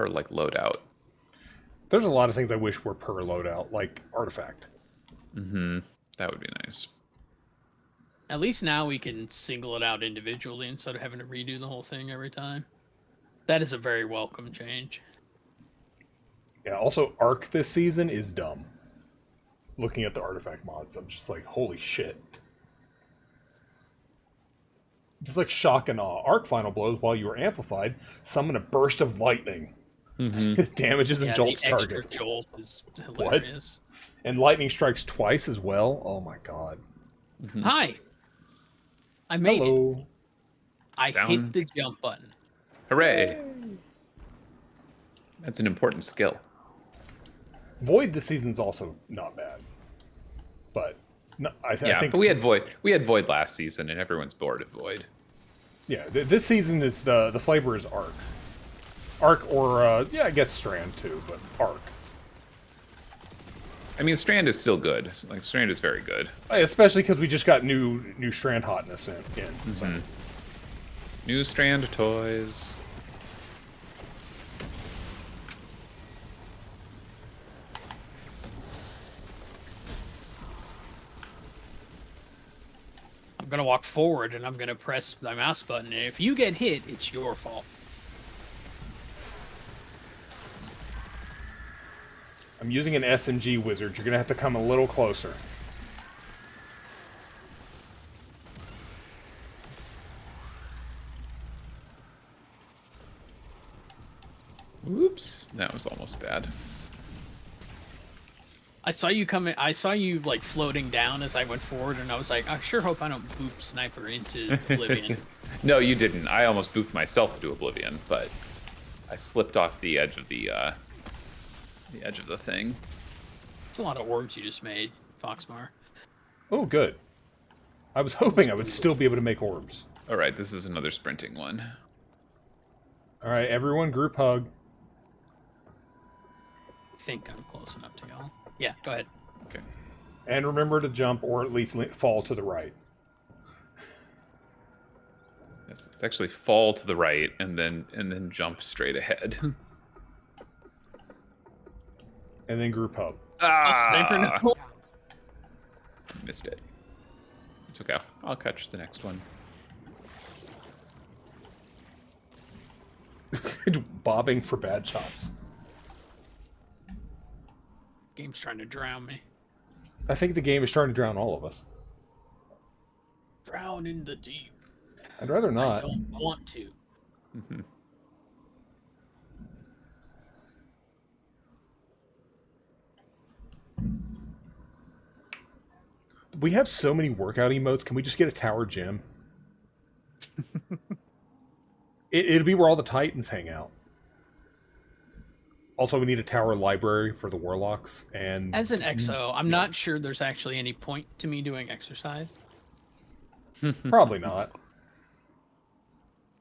like loadout.
there's a lot of things I wish were per loadout, like Artifact.
Mm-hmm. That would be nice.
At least now we can single it out individually instead of having to redo the whole thing every time. That is a very welcome change.
Yeah, also Arc this season is dumb. Looking at the Artifact mods, I'm just like, holy shit. It's like shock and awe. Arc final blows while you are amplified. Summon a burst of lightning.
Mm-hmm.
Damages and jolts
the extra
target.
jolt is hilarious.
And lightning strikes twice as well. Oh my god.
Mm-hmm.
Hi. I made it.
Hello.
I
Down.
hit the jump button.
Hooray! That's an important skill.
Void this season's also not bad. But no, I think
but we had Void. We had Void last season, and everyone's bored of Void.
yeah, this season is the flavor is Arc. Arc or I guess Strand too, but Arc.
I mean, Strand is still good. Like Strand is very good.
Especially because we just got new Strand hotness in. So.
Mm-hmm. New Strand toys.
I'm gonna walk forward and I'm gonna press my mouse button. And if you get hit, it's your fault.
I'm using an SMG wizard. You're gonna have to come a little closer.
Oops, that was almost bad.
I saw you coming. I saw you like floating down as I went forward, and I was like, I sure hope I don't boop sniper into oblivion.
No, you didn't. I almost booped myself into oblivion, but I slipped off the edge of the thing.
It's a lot of orbs you just made, Foxmar.
Oh, good. I was hoping I would still be able to make orbs.
All right, this is another sprinting one.
All right, everyone, group hug.
I think I'm close enough to y'all. Yeah, go ahead.
Okay.
And remember to jump or at least fall to the right.
Yes, it's actually fall to the right and then jump straight ahead.
And then group hug.
Sniper, no.
Missed it. It's okay. I'll catch the next one.
Bobbing for bad chops.
Game's trying to drown me.
I think the game is trying to drown all of us.
Drown in the deep.
I'd rather
I
not.
don't want to.
Mm-hmm.
We have so many workout emotes. Can we just get a tower gym? It'll be where all the Titans hang out. Also, we need a tower library for the warlocks, and
As an XO, I'm not sure there's actually any point to me doing exercise.
probably not.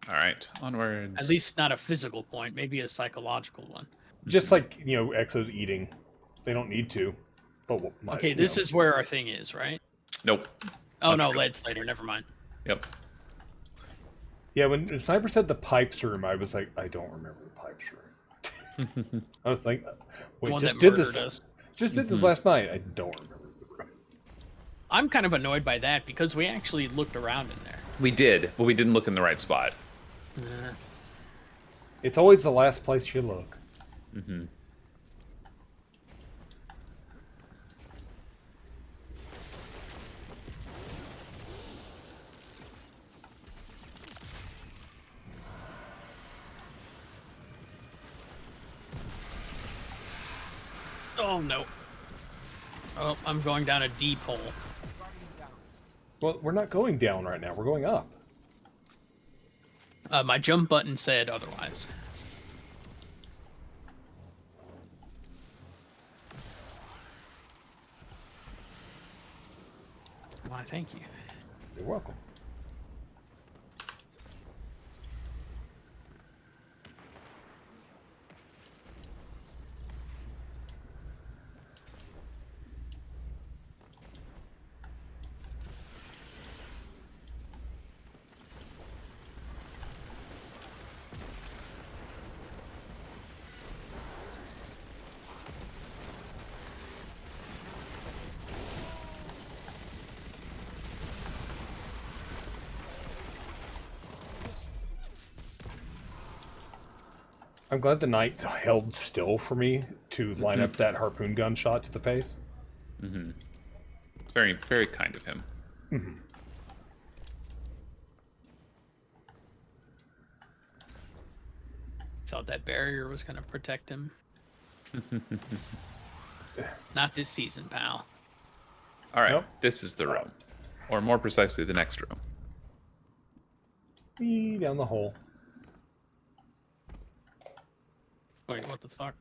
All right, onwards.
At least not a physical point, maybe a psychological one.
Just like Exos eating, they don't need to. But
Okay, this is where our thing is, right?
Nope.
Oh
Not
no,
true.
lead slater. Never mind.
Yep.
Yeah, when the sniper said the pipes room, I was like, I don't remember the pipes room. I was like,
The
wait,
one
just
that
did this.
murdered us.
Just did this last night. I don't remember the room.
I'm kind of annoyed by that because we actually looked around in there.
We did, but we didn't look in the right spot.
It's always the last place you look.
Mm-hmm.
Oh no. Oh, I'm going down a deep hole.
Well, we're not going down right now. We're going up.
My jump button said otherwise. Why, thank you.
You're welcome. I'm glad the knight held still for me to line up that harpoon gun shot to the face.
Mm-hmm. It's very, very kind of him.
Mm-hmm.
Thought that barrier was going to protect him. Not this season, pal.
All right,
Nope.
this is the room. Or more precisely, the next room.
Wee down the hole.
Wait, what the fuck?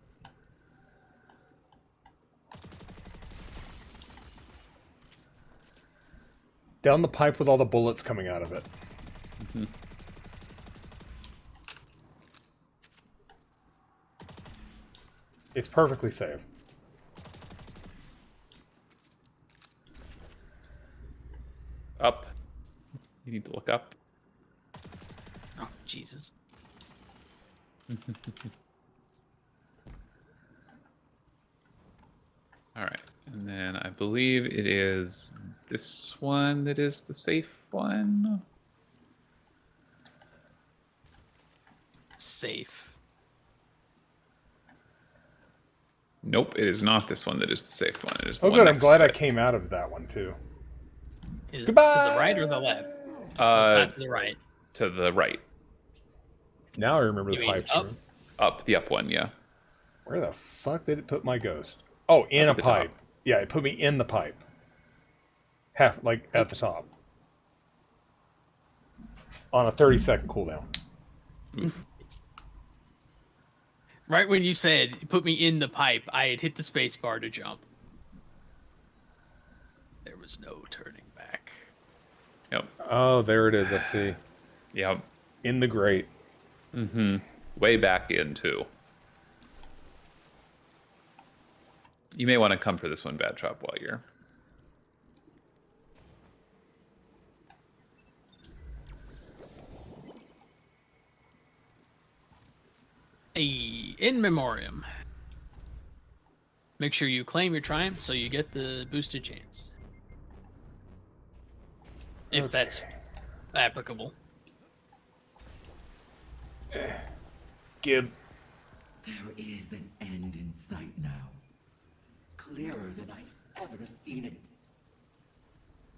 Down the pipe with all the bullets coming out of it.
Mm-hmm.
It's perfectly safe.
Up. You need to look up.
Oh, Jesus.
All right, and then I believe it is this one that is the safe one.
Safe.
Nope, it is not this one that is the safe one. It is the
Oh,
one
good. I'm
next
glad
to
I
it.
came out of that one too.
Is
Goodbye!
it to the right or the left? It's
Uh,
not to the right.
to the right.
Now I remember
You
the
mean
pipes.
up?
room.
Up, the up one, yeah.
Where the fuck did it put my ghost? Oh, in
Up
a
at the top.
pipe. Yeah, it put me in the pipe. Half, like, at the top. On a 30-second cooldown.
Right when you said, put me in the pipe, I had hit the space bar to jump. There was no turning back.
Yep.
Oh, there it is. I see.
Yep.
In the grate.
Mm-hmm. Way back in, too. You may want to come for this one, Bad Chop, while you're...
In memoriam. Make sure you claim your triumph so you get the boosted chance. If that's applicable.
Gib.
There is an end in sight now. Clearer than I've ever seen it.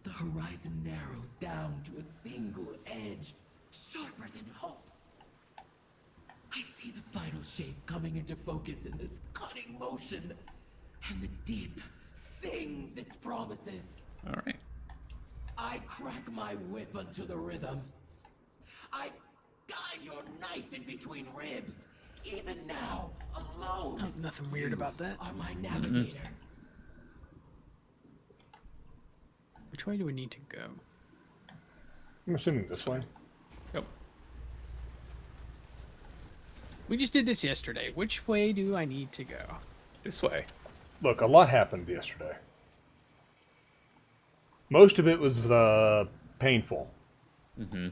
The horizon narrows down to a single edge, sharper than hope. I see the final shape coming into focus in this cutting motion, and the deep sings its promises.
All right.
I crack my whip unto the rhythm. I guide your knife in between ribs, Even now, alone.
Oh, nothing weird about that.
Are my navigator.
Which way do we need to go?
I'm assuming this way.
Yep.
We just did this yesterday. Which way do I need to go?
This way.
Look, a lot happened yesterday. Most of it was painful.
Mm-hmm.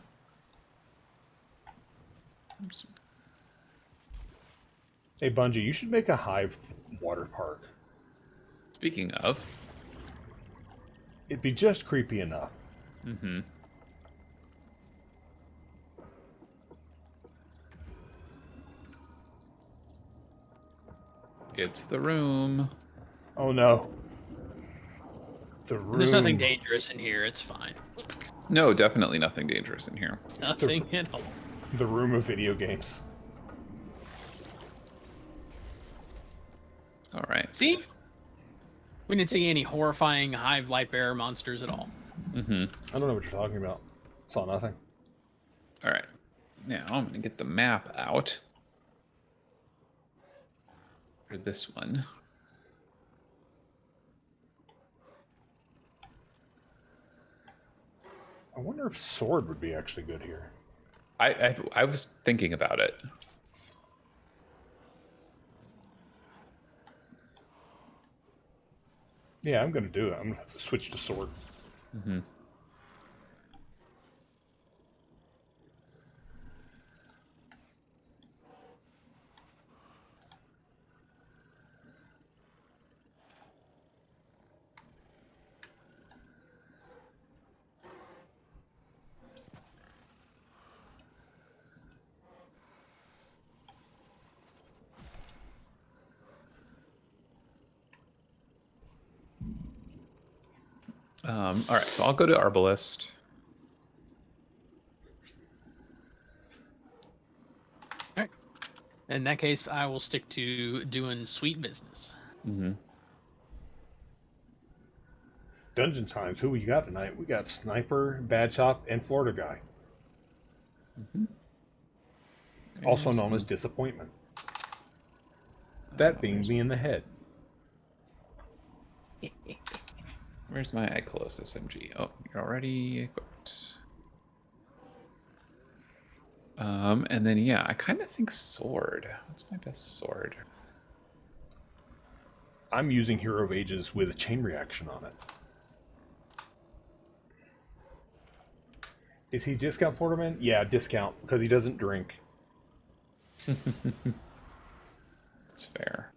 Hey, Bungie, you should make a Hive water park.
Speaking of.
It'd be just creepy enough.
Mm-hmm. It's the room.
Oh no. The room.
There's nothing dangerous in here. It's fine.
No, definitely nothing dangerous in here.
Nothing at all.
The room of video games.
All right.
See? We didn't see any horrifying Hive Lightbearer monsters at all.
Mm-hmm.
I don't know what you're talking about. Saw nothing.
All right. Now I'm going to get the map out. For this one.
I wonder if sword would be actually good here.
I was thinking about it.
Yeah, I'm gonna do it. I'm gonna switch to sword.
Mm-hmm. All right, so I'll go to Arbalest.
All right. In that case, I will stick to doing sweet business.
Mm-hmm.
Dungeon times. Who we got tonight? We got Sniper, Bad Chop, and Florida Guy.
Mm-hmm.
Also known as Disappointment. That being me in the head.
Where's my Icolos SMG? Oh, you're already equipped. And then yeah, I kind of think sword. What's my best sword?
I'm using Hero of Ages with a chain reaction on it. Is he discount Florida Man? Yeah, discount, because he doesn't drink.
That's fair.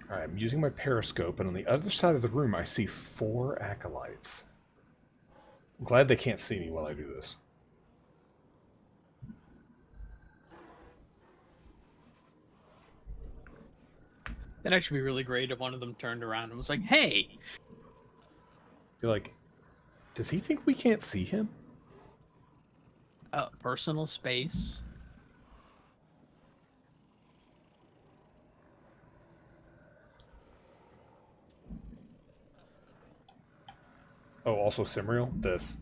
Alright, I'm using my periscope, and on the other side of the room I see 4 acolytes. I'm glad they can't see me while I do this.
That'd actually be really great if one of them turned around and was like, "Hey!"
Be like, does he think we can't see him?
Personal space.
Oh, also Simriel? This.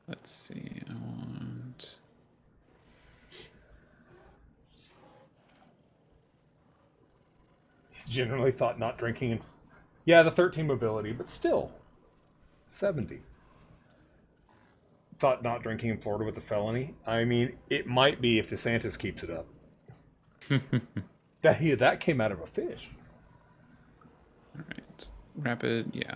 Let's see. I want.
Generally thought not drinking. Yeah, the 13 mobility, but still. 70. Thought not drinking in Florida was a felony. I mean, it might be if DeSantis keeps it up. That came out of a fish.
All right. Rapid, yeah.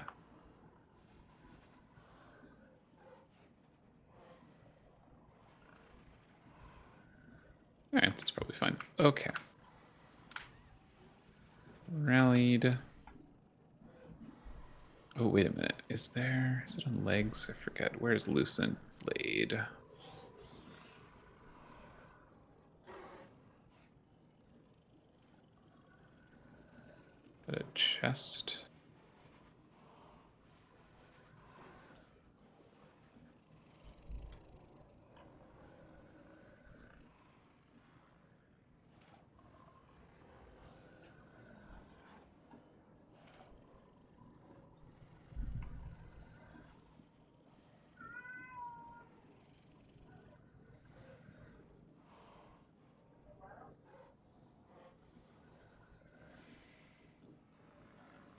All right, that's probably fine. Okay. Rallied. Oh, wait a minute. Is it on legs? I forget. Where's Lucent Blade? Is that a chest?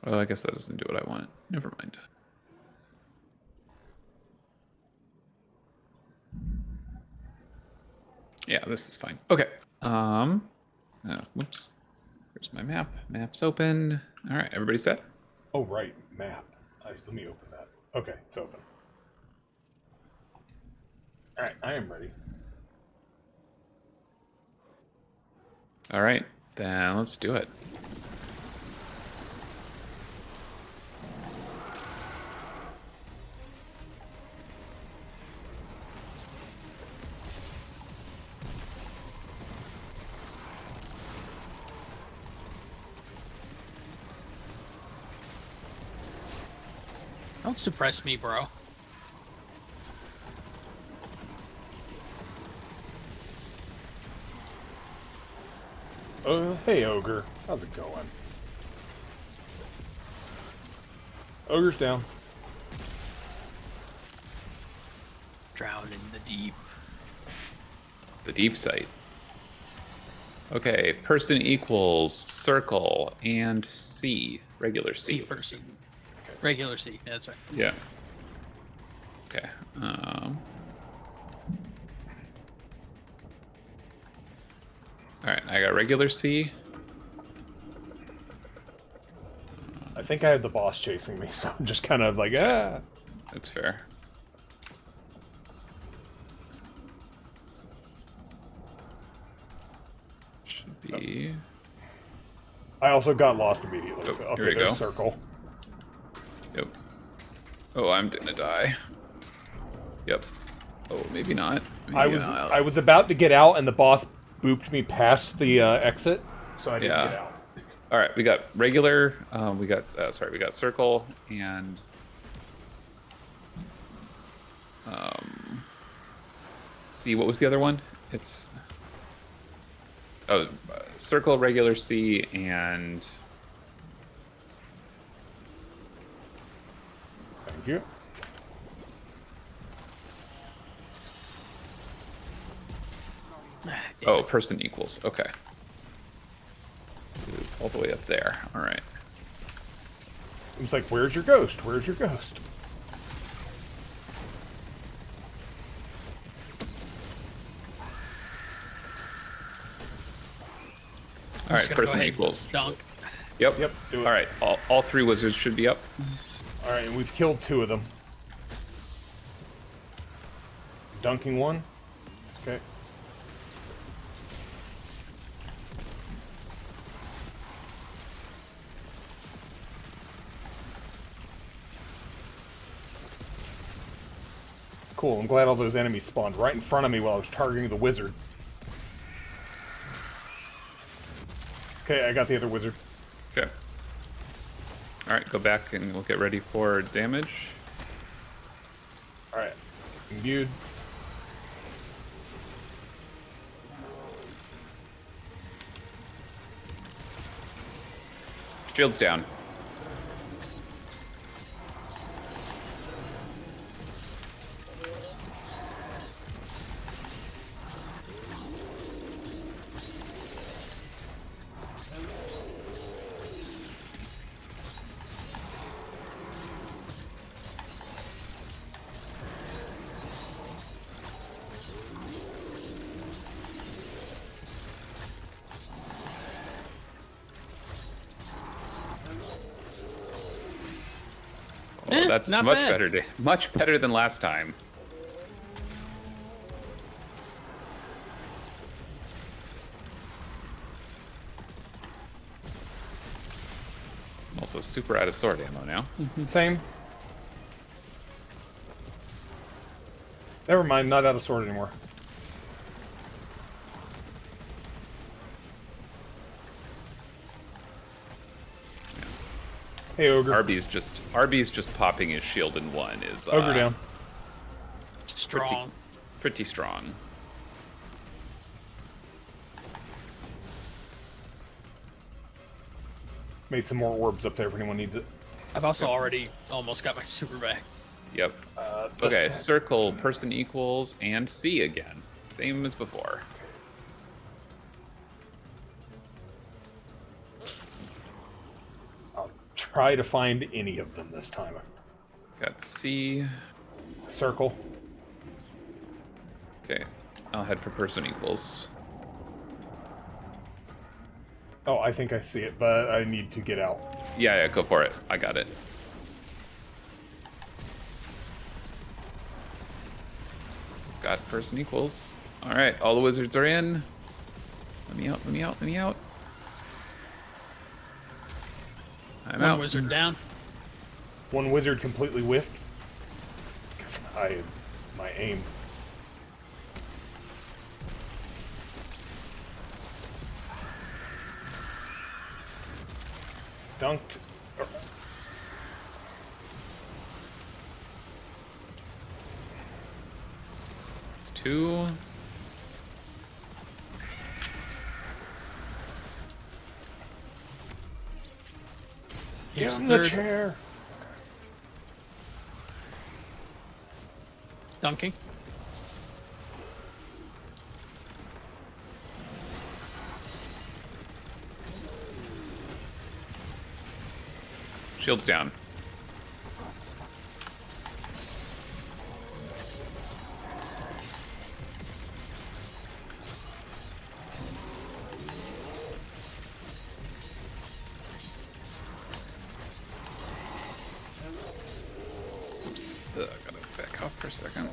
Oh, I guess that doesn't do what I want. Never mind. Yeah, this is fine. Okay. Whoops. Here's my map. Map's open. All right, everybody set?
Oh, right. Map. Let me open that. Okay, it's open. Alright, I am ready.
All right, then let's do it.
Don't suppress me, bro.
Hey, Ogre. How's it going? Ogre's down.
Drown in the deep.
The deep site. Okay, person equals circle and C. Regular C.
C person. Regular C. That's right.
Yeah. Okay. All right, I got regular C.
I think I had the boss chasing me, so I'm just kind of like, ah.
That's fair. Should be.
I also got lost immediately.
Oh,
So
here
okay,
we
there's
go.
circle.
Yep. Oh, I'm gonna die. Yep. Oh, maybe not. Maybe
I was about to get out, and the boss booped me past the exit, so I didn't
Yeah.
get out.
All right, we got regular. We got we got circle and C. What was the other one? It's circle, regular C, and
Thank you.
oh, person equals. Okay, it is all the way up there. All right.
It's like, where's your ghost? Where's your ghost?
All right,
Just gonna go
person
ahead and
equals.
Dunk.
Yep.
Yep, do it.
All right, all three wizards should be up.
All right, and we've killed 2 of them. Dunking 1. Okay. Cool, I'm glad all those enemies spawned right in front of me while I was targeting the wizard. Okay, I got the other wizard.
Okay. All right, go back and we'll get ready for damage.
Alright, imbued.
Shield's down. Oh, that's
not
much
bad.
better. Much better than last time. I'm also super out of sword ammo now.
Same. Never mind, not out of sword anymore. Hey, Ogre.
Arby's just popping his shield in one is
Ogre down.
Strong.
pretty strong.
Made some more orbs up there if anyone needs it.
I've also already almost got my super back.
Yep. Okay, circle, person equals, and C again. Same as before.
I'll try try to find any of them this time.
Got C.
Circle.
Okay, I'll head for person equals.
Oh, I think I see it, but I need to get out.
Yeah, go for it. I got it. Got person equals. All right, all the wizards are in. Let me out, let me out, let me out. I'm
One
out.
wizard down.
One wizard completely whiffed. 'Cause my aim. Dunked.
It's 2.
Give
Here's
him
the
the
third.
chair.
Dunking.
Shields down. Oops. Gotta back off for a second.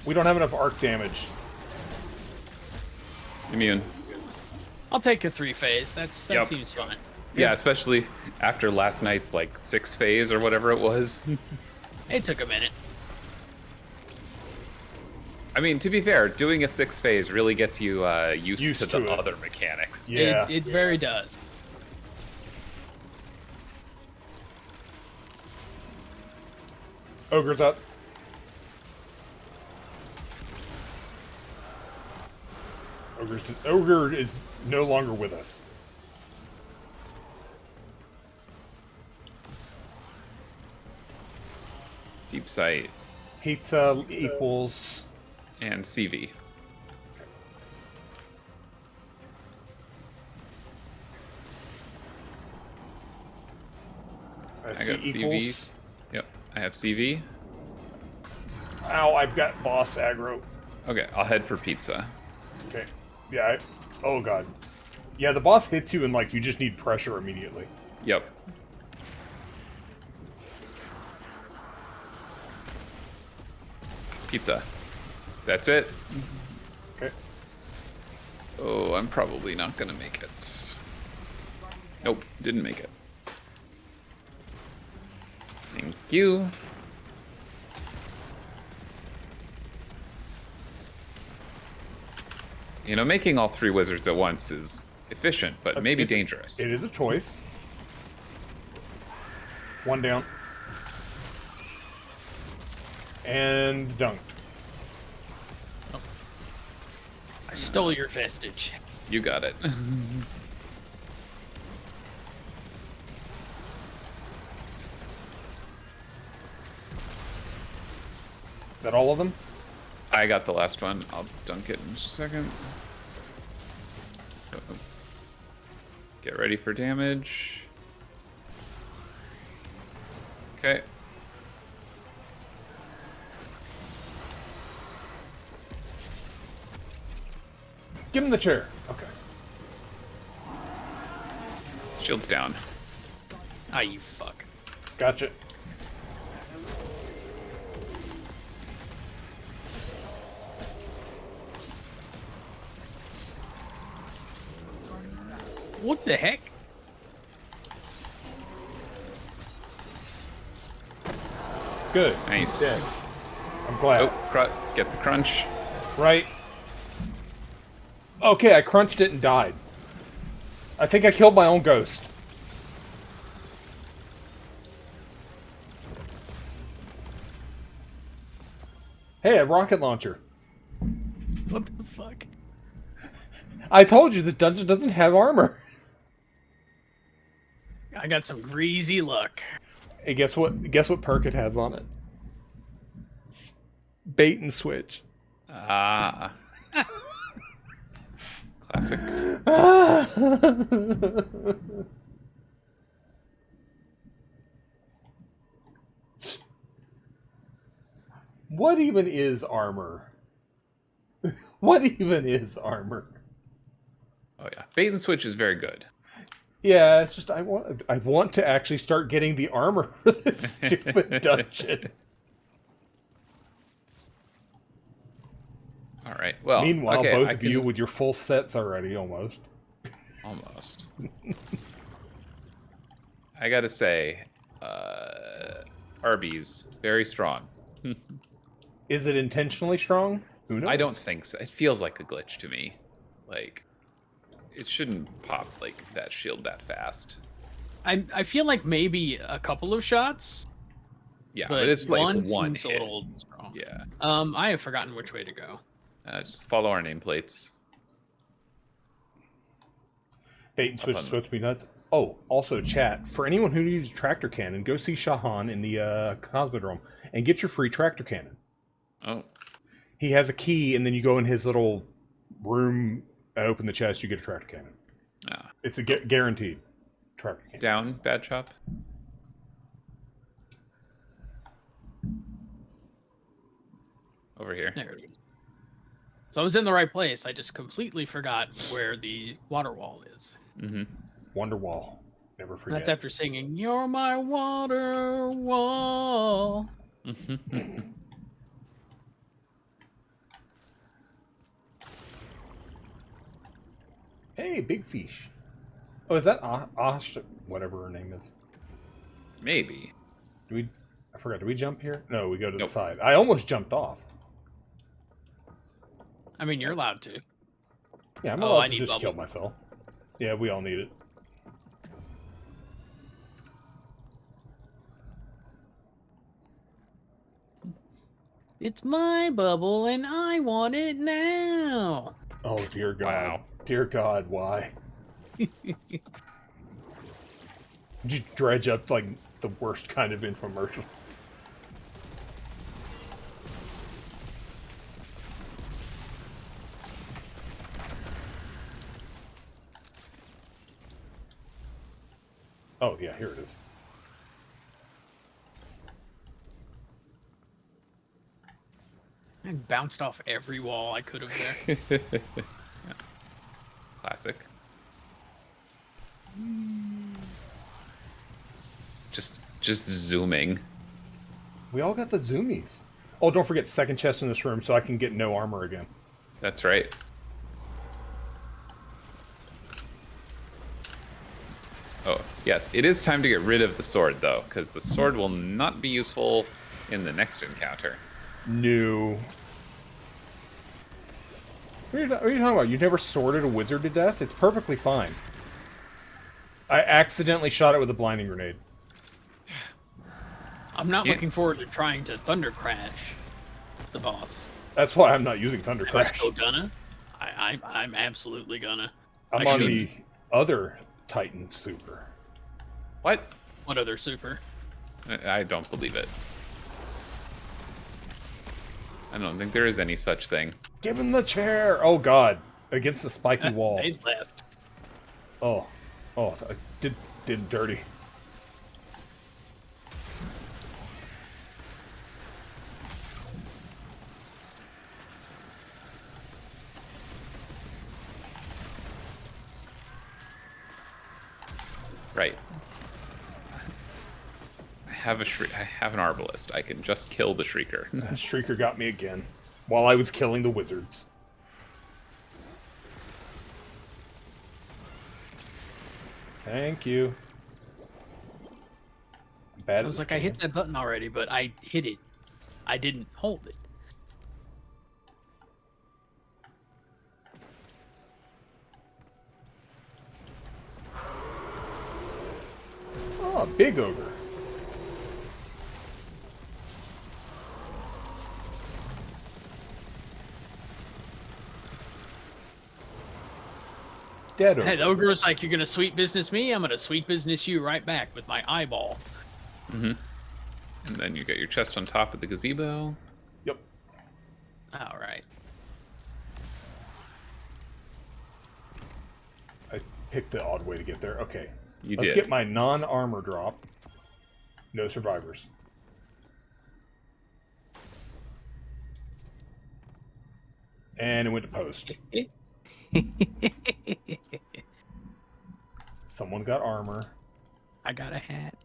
We don't have enough arc damage.
Immune.
I'll take a 3 phase. That
Yep.
seems fine.
Yeah, especially after last night's like 6 phase or whatever it was.
It took a minute.
I mean, to be fair, doing a 6 phase really gets you used to
to
the
it.
other mechanics.
Yeah.
It very does.
Ogre's up. Ogre is no longer with us.
Deep sight
Pizza equals.
and CV. I got CV. Yep, I have CV.
Ow, I've got boss aggro.
Okay, I'll head for pizza.
Okay. Yeah, oh god. Yeah, the boss hits you and like you just need pressure immediately.
Yep. Pizza. That's it.
Okay.
Oh, I'm probably not gonna make it. Nope, didn't make it. Thank you. You know, making all 3 wizards at once is efficient, but maybe
It's-
dangerous.
It is a choice. One down. And dunked.
I stole your vestige.
You got it.
Is that all of them?
I got the last one. I'll dunk it in just a second. Uh-oh. Get ready for damage. Okay.
Give him the chair. Okay.
Shields down.
Ah, you fuck.
Gotcha.
What the heck?
Good.
Nice.
He's dead. I'm glad.
Oh, get the crunch.
Right. Okay, I crunched it and died. I think I killed my own ghost. Hey, a rocket launcher.
What the fuck?
I told you this dungeon doesn't have armor.
I got some greasy luck.
Hey, guess what? Guess what perk it has on it? Bait and switch.
Ah. Classic.
What even is armor? What even is armor?
Oh yeah, bait and switch is very good.
Yeah, it's just I want to actually start getting the armor for this stupid dungeon.
All right. Well,
Meanwhile,
okay,
both
I
of you
can-
with your full sets already, almost.
almost. I gotta say, Arby's very strong.
Is it intentionally strong? Who knows?
I don't think so. It feels like a glitch to me. Like, it shouldn't pop like that shield that fast.
I feel like maybe a couple of shots,
Yeah,
but
but it's like
one
it's one
seems a
hit.
little strong.
Yeah.
I have forgotten which way to go.
Just follow our nameplates.
Bait and switch
on
is supposed to be nuts. Oh, also, chat, for anyone who needs a tractor cannon, go see Shahan in the Cosmodrome and get your free tractor cannon.
Oh,
He has a key, and then you go in his little room and open the chest, you get a tractor cannon.
yeah.
It's a guaranteed tractor cannon.
Down, bad chop. Over here.
There it is. So I was in the right place. I just completely forgot where the water wall is.
Mm-hmm.
Wonderwall. Never forget.
That's after singing "You're My Water Wall."
Hey, big fish. Oh, is that Osh? Whatever her name is.
Maybe.
Do we? I forgot. Do we jump here? No, we go to
Nope.
the side. I almost jumped off.
I mean, you're allowed to.
Yeah, I'm
Oh,
allowed
I
to
need
just kill
bubble.
myself. Yeah, we all need it.
It's my bubble, and I want it now.
Oh dear God!
Wow.
Dear God, why? Did you dredge up like the worst kind of infomercials? Oh yeah, here it is.
I bounced off every wall I could have there.
Classic. Just zooming.
We all got the zoomies. Oh, don't forget second chest in this room, so I can get no armor again.
That's right. Oh, yes. It is time to get rid of the sword, though, because the sword will not be useful in the next encounter.
No. What are you talking about? You never sworded a wizard to death? It's perfectly fine. I accidentally shot it with a blinding grenade.
I'm not
Yeah.
looking forward to trying to Thunder Crash the boss.
That's why I'm not using Thunder
Am I
Crash.
still gonna? I'm absolutely gonna.
I'm
I
on
should-
the other Titan Super.
What?
What other super?
I don't believe it. I don't think there is any such thing.
Give him the chair! Oh god. Against the spiky wall.
They left.
Oh. Oh, I did dirty.
Right. I have an arbalist. I can just kill the shrieker.
Shrieker got me again. While I was killing the wizards. Thank you. Bad
I was like, I hit that button already, but I hit it. I didn't hold it.
Oh, big ogre. Dead ogre.
Hey, the ogre was like, "You're gonna sweet business me. I'm gonna sweet business you right back with my eyeball."
And then you get your chest on top of the gazebo.
Yep.
All right.
I picked the odd way to get there. Okay.
You
Let's
did.
get my non-armor drop. No survivors. And it went to post. Someone got armor.
I got a hat.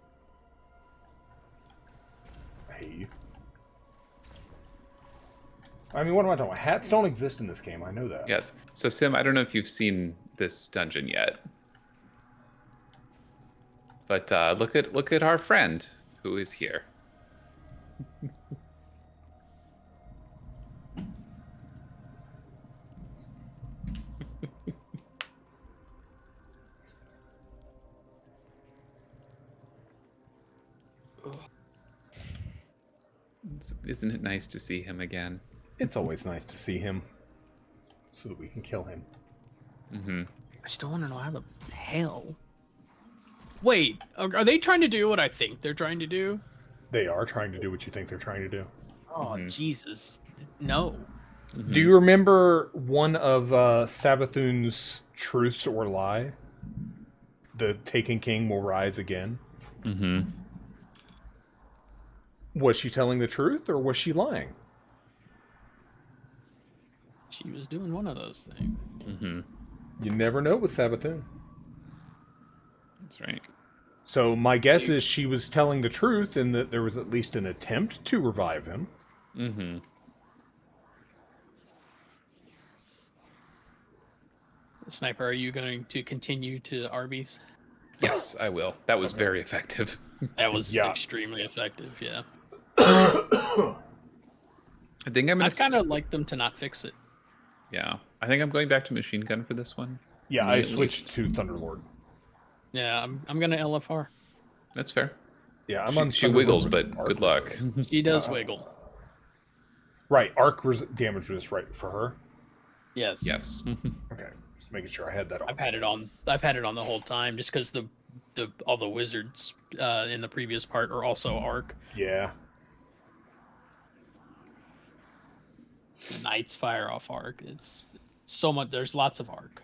Hey. I mean, what am I talking about? Hats don't exist in this game. I know that.
Yes. So Sim, I don't know if you've seen this dungeon yet, but look at our friend who is here. Isn't it nice to see him again?
It's always nice to see him, so that we can kill him.
Mm-hmm.
I still want to know how the hell. Wait, are they trying to do what I think they're trying to do?
They are trying to do what you think they're trying to do.
Oh, Jesus. No.
Mm-hmm.
Do you remember one of Savathun's truths or lie? The Taken King will rise again.
Mm-hmm.
Was she telling the truth or was she lying?
She was doing one of those things.
Mm-hmm.
You never know with Savathun.
That's right.
So my guess is she was telling the truth and that there was at least an attempt to revive him.
Mm-hmm.
Sniper, are you going to continue to Arby's?
Yes, I will. That was very effective.
That was
Yeah.
extremely effective, yeah.
I think I'm gonna.
I'd kind of like them to not fix it.
Yeah, I think I'm going back to machine gun for this one.
Yeah, I
Immediately.
switched to Thunderlord.
Yeah, I'm gonna LFR.
That's fair.
Yeah, I'm
She,
on
she
Thunderlord
wiggles,
with
but
Arc.
good luck.
She does wiggle.
Right, arc damage resist right for her.
Yes.
Yes.
Okay, just making sure I had that on.
I've had it on. I've had it on the whole time, just because the all the wizards in the previous part are also arc.
Yeah.
The knights fire off arc. It's so much. There's lots of arc.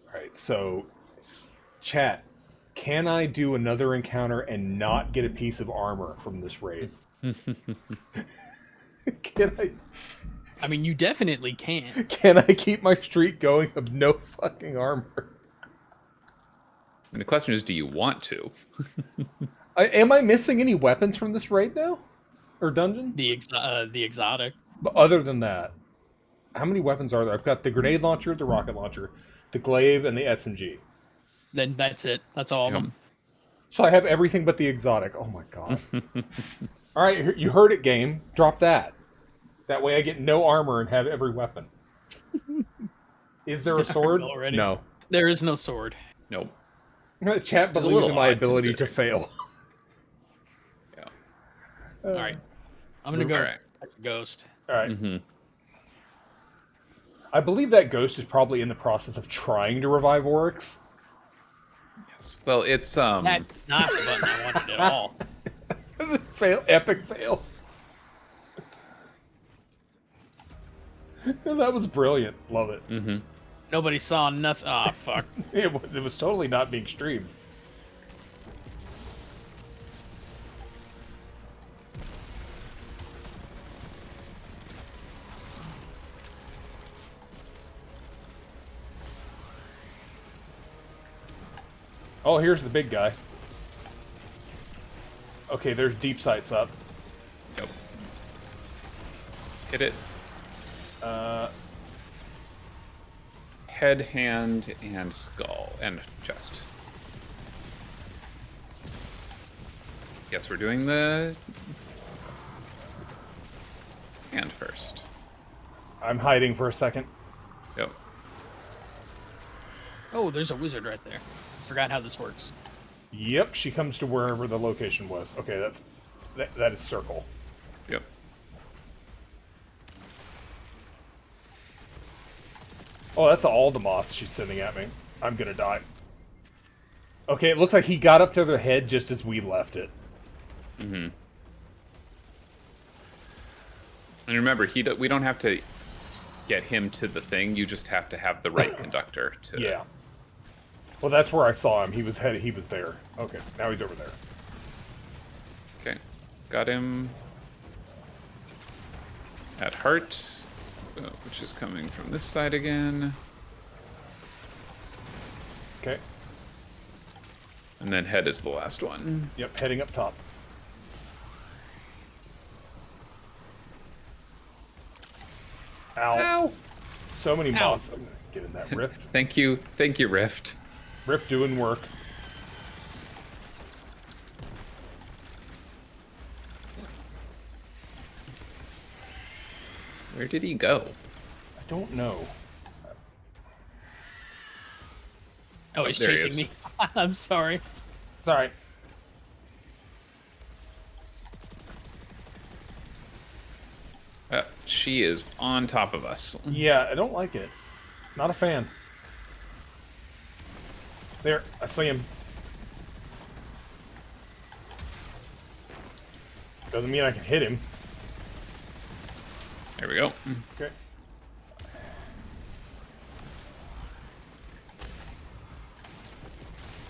Alright, so chat, can I do another encounter and not get a piece of armor from this raid? Can
I mean, you definitely can.
I keep my streak going of no fucking armor?
And the question is, do you want to?
Am I missing any weapons from this raid now? Or dungeon?
The exotic.
But other than that, how many weapons are there? I've got the grenade launcher, the rocket launcher, the glaive, and the SMG.
Then that's it. That's all of them.
So I have everything but the exotic. Oh my god. Alright, you heard it, game. Drop that. That way I get no armor and have every weapon. Is there a sword?
Already.
No.
There is no sword.
Nope.
Chat
It's a
believes
little
in my
odd,
ability to
considering.
fail.
Yeah.
All right. I'm gonna go
Alright.
catch a ghost.
Alright.
Mm-hmm.
I believe that ghost is probably in the process of trying to revive Oryx.
Yes. Well, it's
That's not the button I wanted at all.
Fail, epic fail. That was brilliant. Love it.
Mm-hmm.
Nobody saw nothing. Ah, fuck.
It was totally not being streamed. Oh, here's the big guy. Okay, there's deep sights up.
Yep. Hit it. Head, hand, and skull, and chest. Guess we're doing the hand first.
I'm hiding for a second.
Yep.
Oh, there's a wizard right there. Forgot how this works.
Yep, she comes to wherever the location was. Okay, that is circle.
Yep.
Oh, that's all the moths she's sending at me. I'm gonna die. Okay, it looks like he got up to their head just as we left it.
Mm-hmm. And remember, we don't have to get him to the thing. You just have to have the right conductor to.
Yeah. Well, that's where I saw him. He was there. Okay, now he's over there.
Okay, got him at heart, which is coming from this side again.
Okay.
And then head is the last one.
Yep, heading up top. Ow.
Ow!
So many
Ow.
moths. I'm gonna get in that rift.
Thank you, Rift.
Rift doing work.
Where did he go?
I don't know.
Oh, he's
there he
chasing
is.
me. I'm sorry.
It's alright.
She is on top of us.
Yeah, I don't like it. Not a fan. There, I see him. Doesn't mean I can hit him.
There we go.
Okay.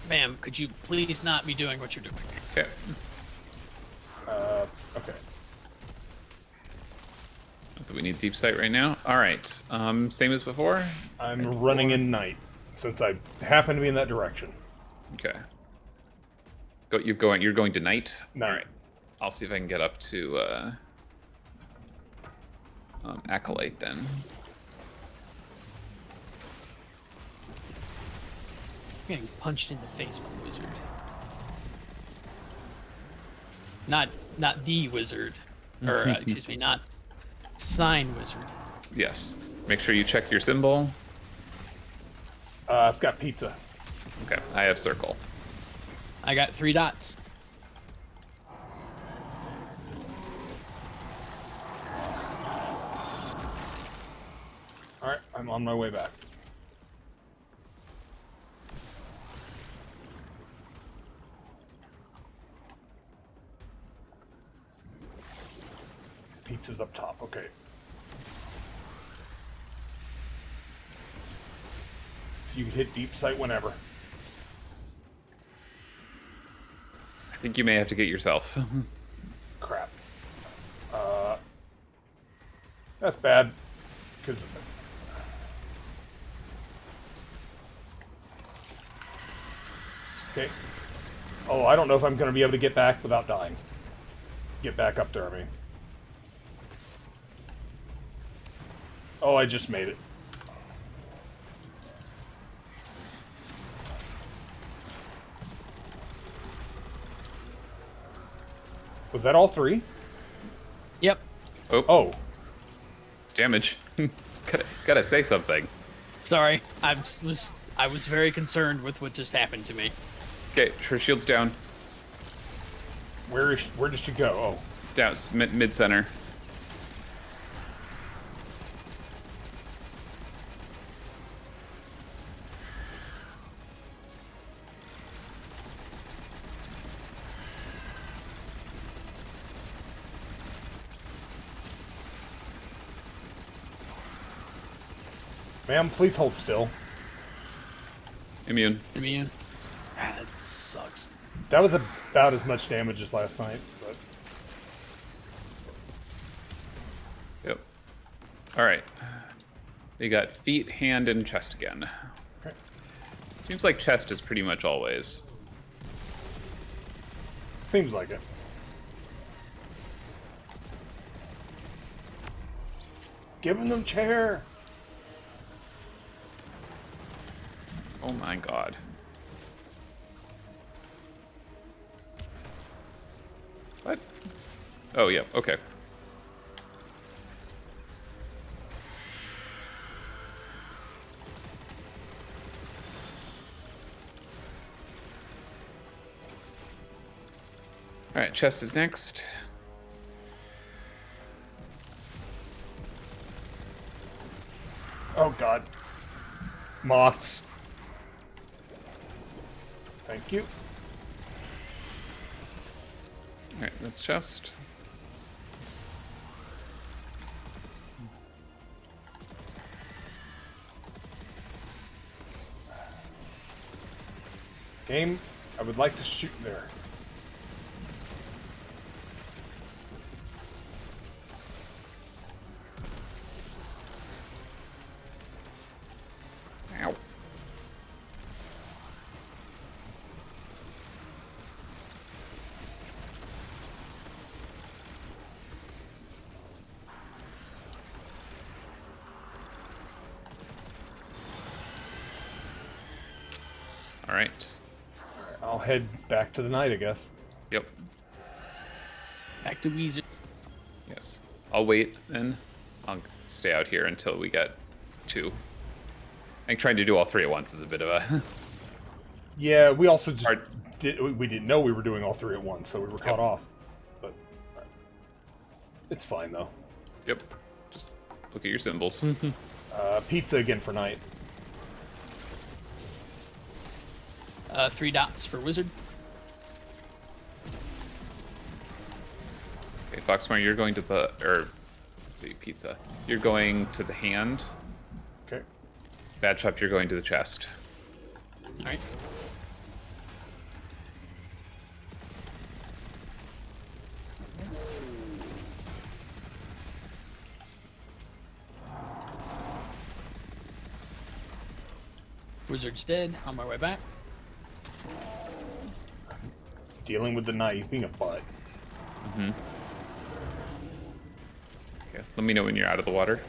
Ma'am, could you please not be doing what you're doing?
Okay.
Okay.
Not that we need deep sight right now. All right. Same as before.
I'm running in night, since I happen to be in that direction.
Okay. You're going to night.
Night.
All right. I'll see if I can get up to Acolyte then.
I'm getting punched in the face by the wizard. Not the wizard, or excuse me, not sign wizard.
Yes. Make sure you check your symbol.
I've got pizza.
Okay. I have circle.
I got 3 dots.
Alright, I'm on my way back. Pizza's up top, okay. You can hit deep sight whenever.
I think you may have to get yourself.
Crap. That's bad. Because... Okay. Oh, I don't know if I'm going to be able to get back without dying. Get back up there, I mean. Oh, I just made it. Was that all 3?
Yep.
Oh.
Oh.
Damage. Gotta say something.
Sorry. I was very concerned with what just happened to me.
Okay, her shield's down.
Where did she go? Oh.
Down, mid center.
Ma'am, please hold still.
Immune.
Immune. Ah, that sucks.
That was about as much damage as last night, but...
Yep. Alright. They got feet, hand, and chest again.
Okay.
Seems like chest is pretty much always.
Seems like it. Give him the chair!
Oh my god. What? Oh, yeah, okay. Alright, chest is next.
Oh god. Moths. Thank you.
Alright, that's chest.
Game, I would like to shoot there.
Ow. All right.
I'll head back to the night, I guess.
Yep.
Back to Weezer.
Yes. I'll wait then. I'll stay out here until we get 2. I think trying to do all 3 at once is a bit of a...
Yeah, we also just
Hard.
we didn't know we were doing all 3 at once, so we were caught off. But it's fine though.
Yep. Just look at your symbols.
Pizza again for night.
3 dots for wizard.
Okay, Foxmore, you're going to the... Or, let's see, pizza. You're going to the hand.
Okay.
Bad Chop, you're going to the chest.
All right. Wizard's dead. On my way back.
Dealing with the night. He's being a butt.
Mm-hmm. Okay, let me know when you're out of the water.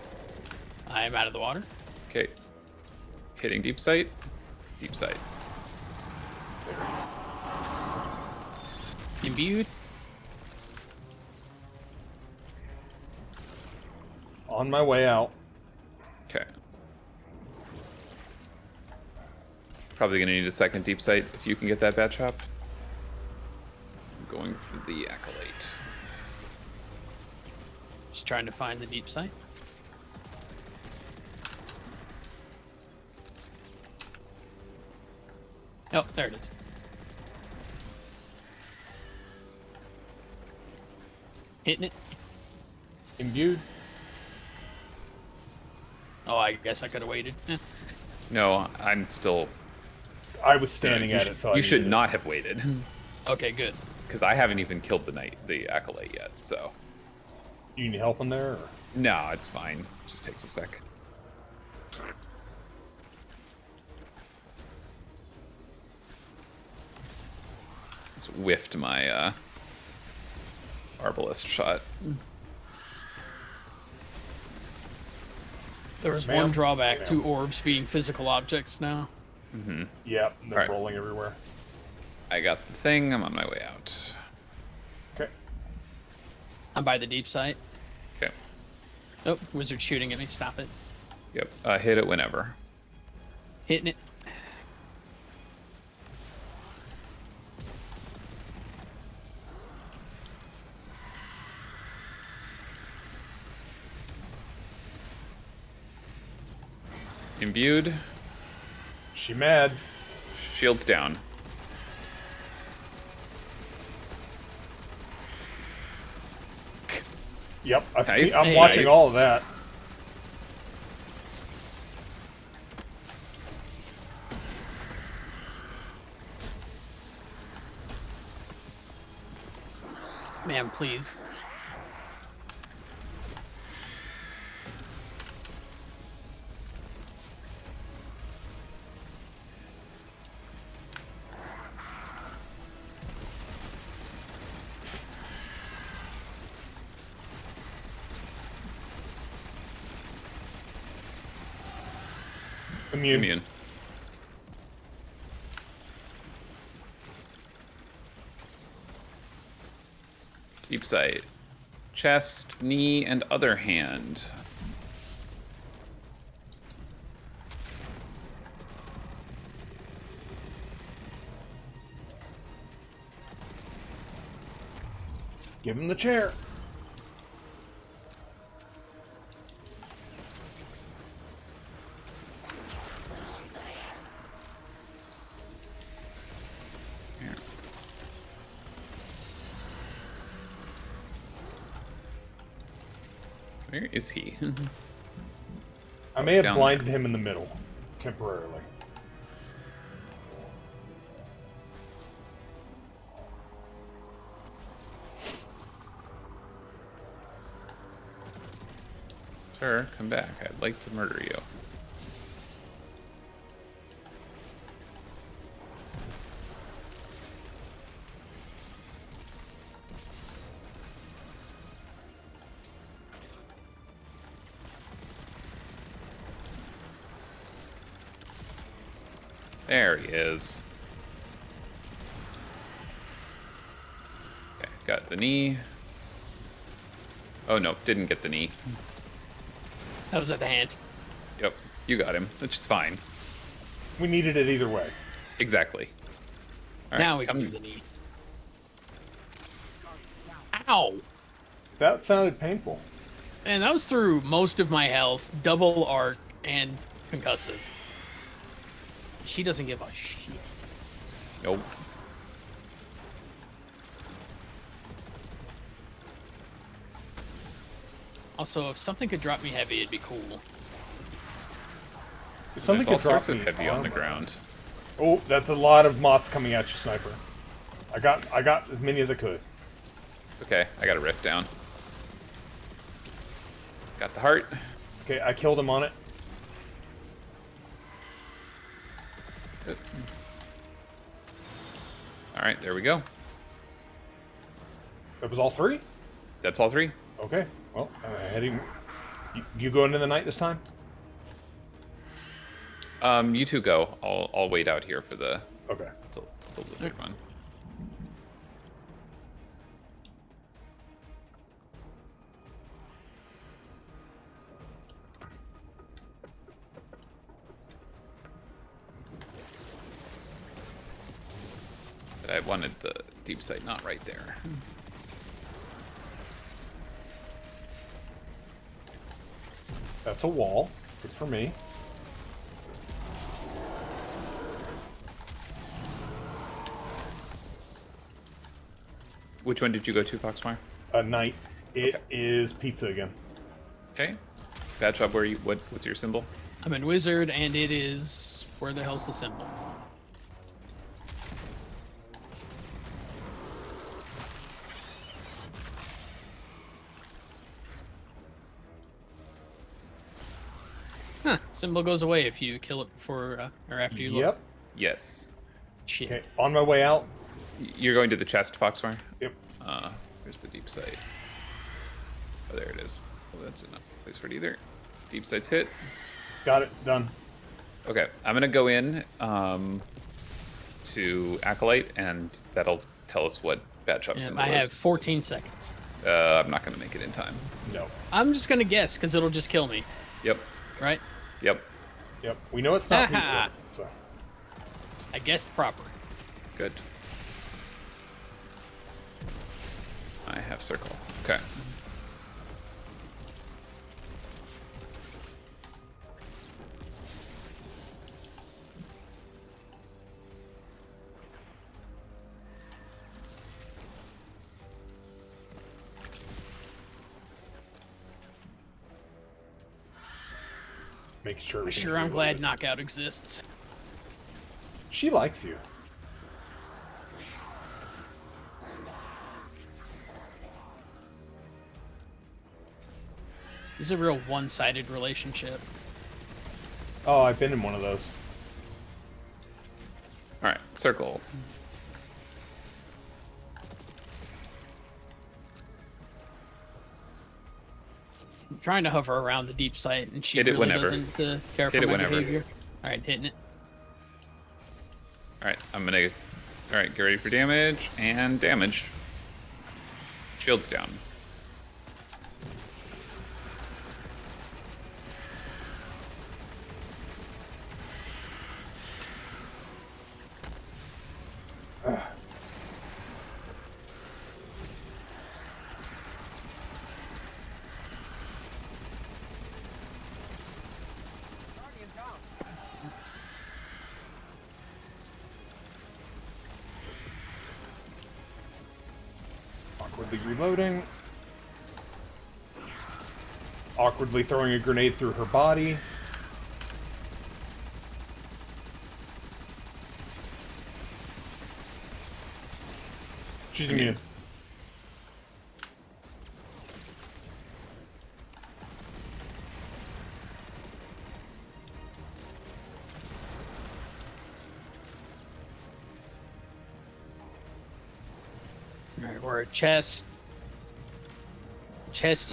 I am out of the water.
Okay. Hitting deep sight. Deep sight.
Imbued.
On my way out.
Okay. Probably gonna need a second deep sight if you can get that Bad Chop. I'm going for the Acolyte.
Just trying to find the deep sight. Oh, there it is. Hitting it.
Imbued.
Oh, I guess I could have waited. Eh.
No, I'm still...
I was standing at it, so
you
I
should
needed
not have waited.
Okay, good.
Because I haven't even killed the Acolyte yet, so...
it. You need help in there? Or?
No, it's fine. Just takes a sec. Just whiffed my Arbalest shot.
There was
Ma'am?
one drawback to
Ma'am.
orbs being physical objects now.
Mm-hmm.
Yep, they're
Alright.
rolling everywhere.
I got the thing. I'm on my way out.
Okay.
I'm by the deep sight.
Okay.
Oh, wizard shooting at me. Stop it.
Yep. Hit it whenever.
Hitting it.
Imbued.
She mad.
Shields down.
Yep,
Nice.
I'm watching
Nice.
all of that.
Man, please.
Immune.
Immune. Deep sight. Chest, knee, and other hand.
Give him the chair.
Here. Where is he?
I may have
Down
blinded him in the middle, temporarily.
Sir, come back. I'd like to murder you. There he is. Okay, got the knee. Oh no, didn't get the knee.
That was at the hand.
Yep, you got him, which is fine.
We needed it either way.
Exactly. All right,
Now we can do the knee. Ow!
That sounded painful.
And that was through most of my health, double arc, and concussive. She doesn't give a shit.
Nope.
Also, if something could drop me heavy, it'd be cool.
If something
There's
could
all
drop
sorts of
me
heavy on the
armor-
ground.
Oh, that's a lot of moths coming at you, sniper. I got as many as I could.
It's okay. I got a rift down. Got the heart.
Okay, I killed him on it.
All right, there we go.
That was all three?
That's all three.
Okay. Well, heading. You go into the night this time?
You two go. I'll wait out here for the
Okay.
till the third one. But I wanted the deep sight not right there.
That's a wall. Good for me.
Which one did you go to, Foxmire?
Night. It is pizza again.
Okay. Bad job. Where you? What's your symbol?
I'm in wizard, and it is where the hell's the symbol? Huh. Symbol goes away if you kill it before or after you look.
Yep.
Yes.
Shit.
Okay. On my way out.
You're going to the chest, Foxmire?
Yep.
There's the deep sight. Oh, there it is. Well, that's enough place for it either. Deep sight's hit.
Got it. Done.
Okay, I'm gonna go in to Acolyte, and that'll tell us what Bad Chop
Yeah,
symbol
I
is.
have 14 seconds.
I'm not gonna make it in time.
No.
I'm just gonna guess because it'll just kill me,
Yep.
right?
Yep.
Yep. We know it's not pizza. So.
I guessed proper.
Good. I have circle. Okay.
Make sure. everything's
Sure, I'm glad
reloaded.
knockout exists.
She likes you.
This is a real one-sided relationship.
Oh, I've been in one of those.
All right. Circle.
I'm trying to hover around the deep sight, and she
Hit it
really
whenever.
doesn't care
Hit
for
it
my
whenever.
behavior. All right, hitting it.
All right. I'm gonna. All right. Get ready for damage and damage. Shields down.
Awkwardly reloading. Awkwardly throwing a grenade through her body. She's immune.
Alright, we're at chest,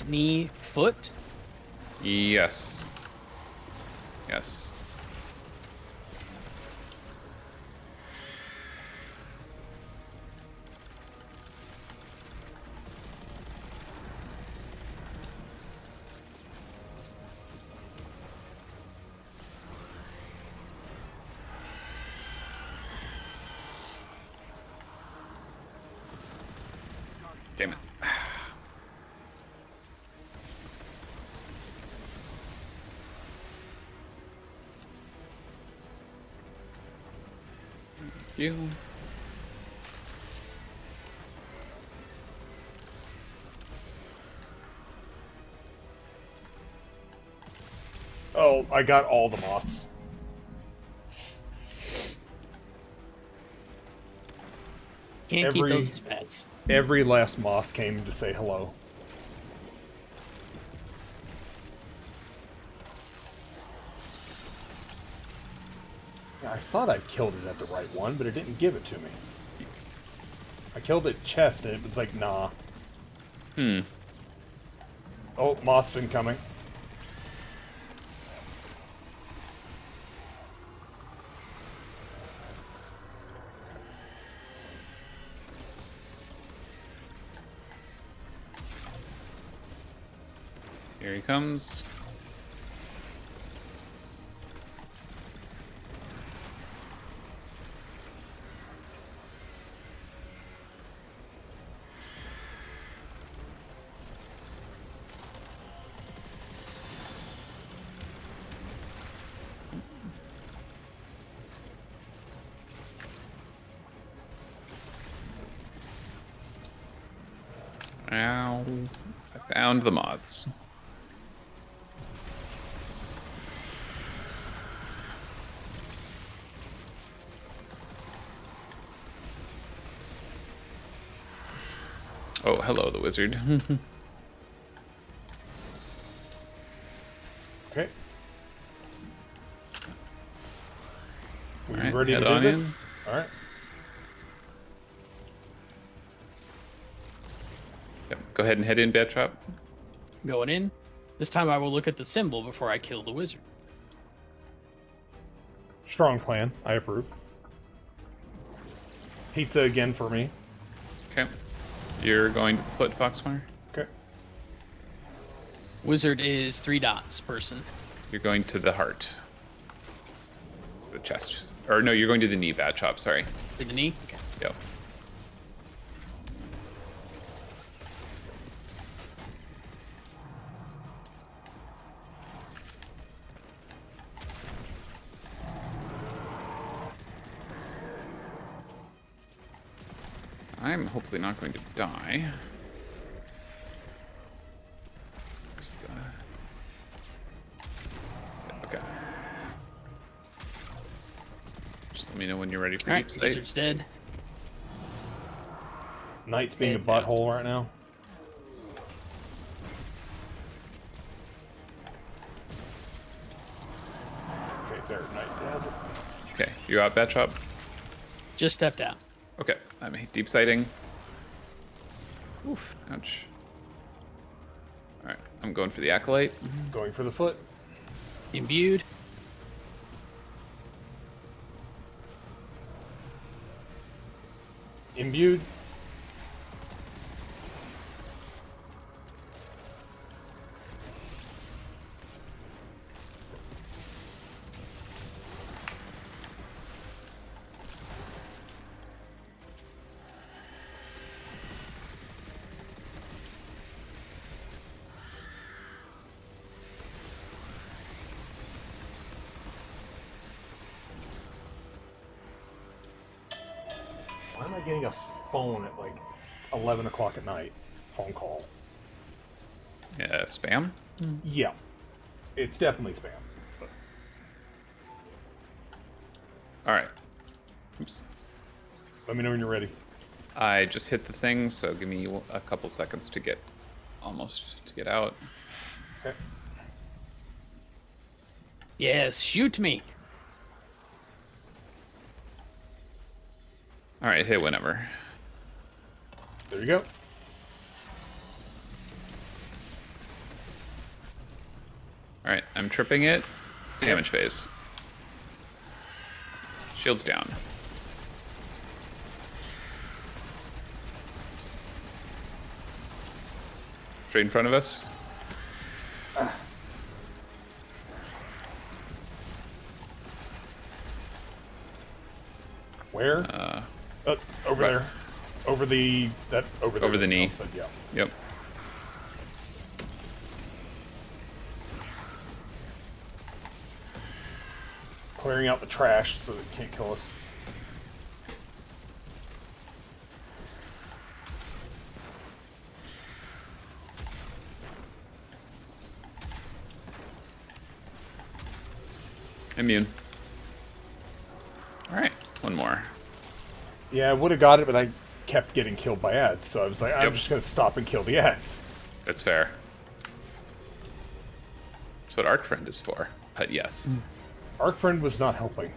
knee, foot.
Yes. Yes. Damn it. You.
Oh, I got all the moths.
Can't keep
Every-
those as pets.
Every last moth came to say hello. I thought I killed it at the right one, but it didn't give it to me. I killed it chest, and it was like, nah.
Hmm.
Oh, moth's incoming.
Here he comes. Ow. I found the moths. Oh, hello, the wizard.
Okay. We
Alright,
ready to
head
do
on
this?
in.
Alright.
Yep. Go ahead and head in, Bad Trap.
Going in. This time I will look at the symbol before I kill the wizard.
Strong plan. I approve. Pizza again for me.
Okay. You're going to the foot, Foxfire.
Okay.
Wizard is 3 dots person.
You're going to the heart. The chest. Or no, you're going to the knee, Bad Chop, sorry.
To the knee. Okay.
Yep. I'm hopefully not going to die. Where's the... Okay. Just let me know when you're ready for
Alright,
deep sight.
wizard's dead.
Knight's being a
Dead note.
butthole right now. Okay, there, Knight dead.
Okay, you out, Bad Chop?
Just stepped out.
Okay, I'm deep sighting. Oof, ouch. Alright, I'm going for the Acolyte.
Going for the foot.
Imbued.
Imbued. Why am I getting a phone at like 11 o'clock at night? Phone call.
Spam?
Yeah. It's definitely spam. But
Alright. Oops.
let me know when you're ready.
I just hit the thing, so give me a couple seconds to get out.
Okay.
Yes, shoot me.
Alright, hit whenever.
There you go.
All right, I'm tripping it. Damage phase. Shields down. Straight in front of us.
Where? Over
right.
there. Over the
Over the knee.
But yeah.
Yep.
Clearing out the trash so it can't kill us.
Immune. All right, one more.
Yeah, I would have got it, but I kept getting killed by ads, so I was like, I'm
Yep.
just gonna stop and kill the ads.
That's fair. That's what Arc Friend is for. But yes.
Arc Friend was not helping.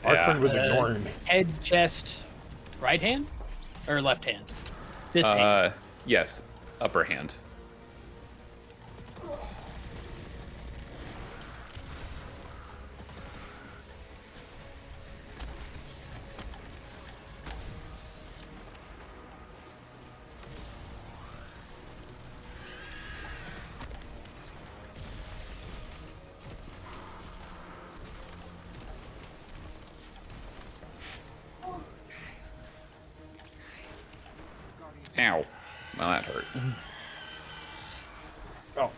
Arc
Yeah.
Friend was ignoring me.
Head, chest, right hand, or left hand. This hand.
Yes, upper hand. Ow. Well, that hurt.
Oh,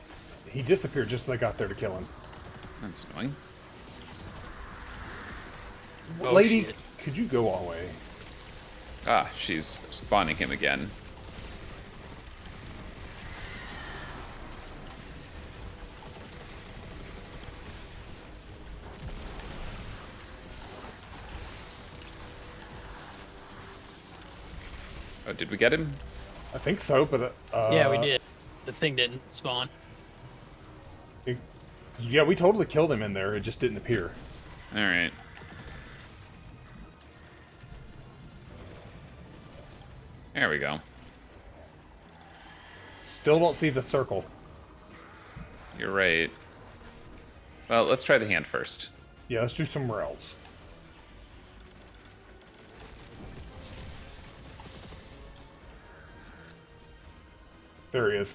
he disappeared just as I got there to kill him.
That's annoying.
Oh,
Lady,
shit.
could you go away?
Ah, she's spawning him again. Oh, did we get him?
I think so, but
Yeah, we did. The thing didn't spawn.
Yeah, we totally killed him in there. It just didn't appear.
All right. There we go.
Still don't see the circle.
You're right. Well, let's try the hand first.
Yeah, let's do somewhere else. There he is.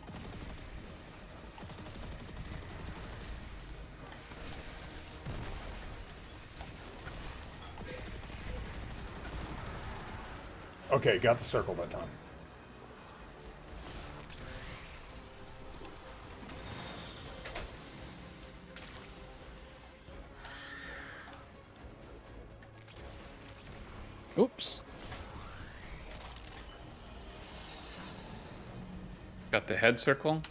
Okay, got the circle that time.
Oops.
Got the head circle?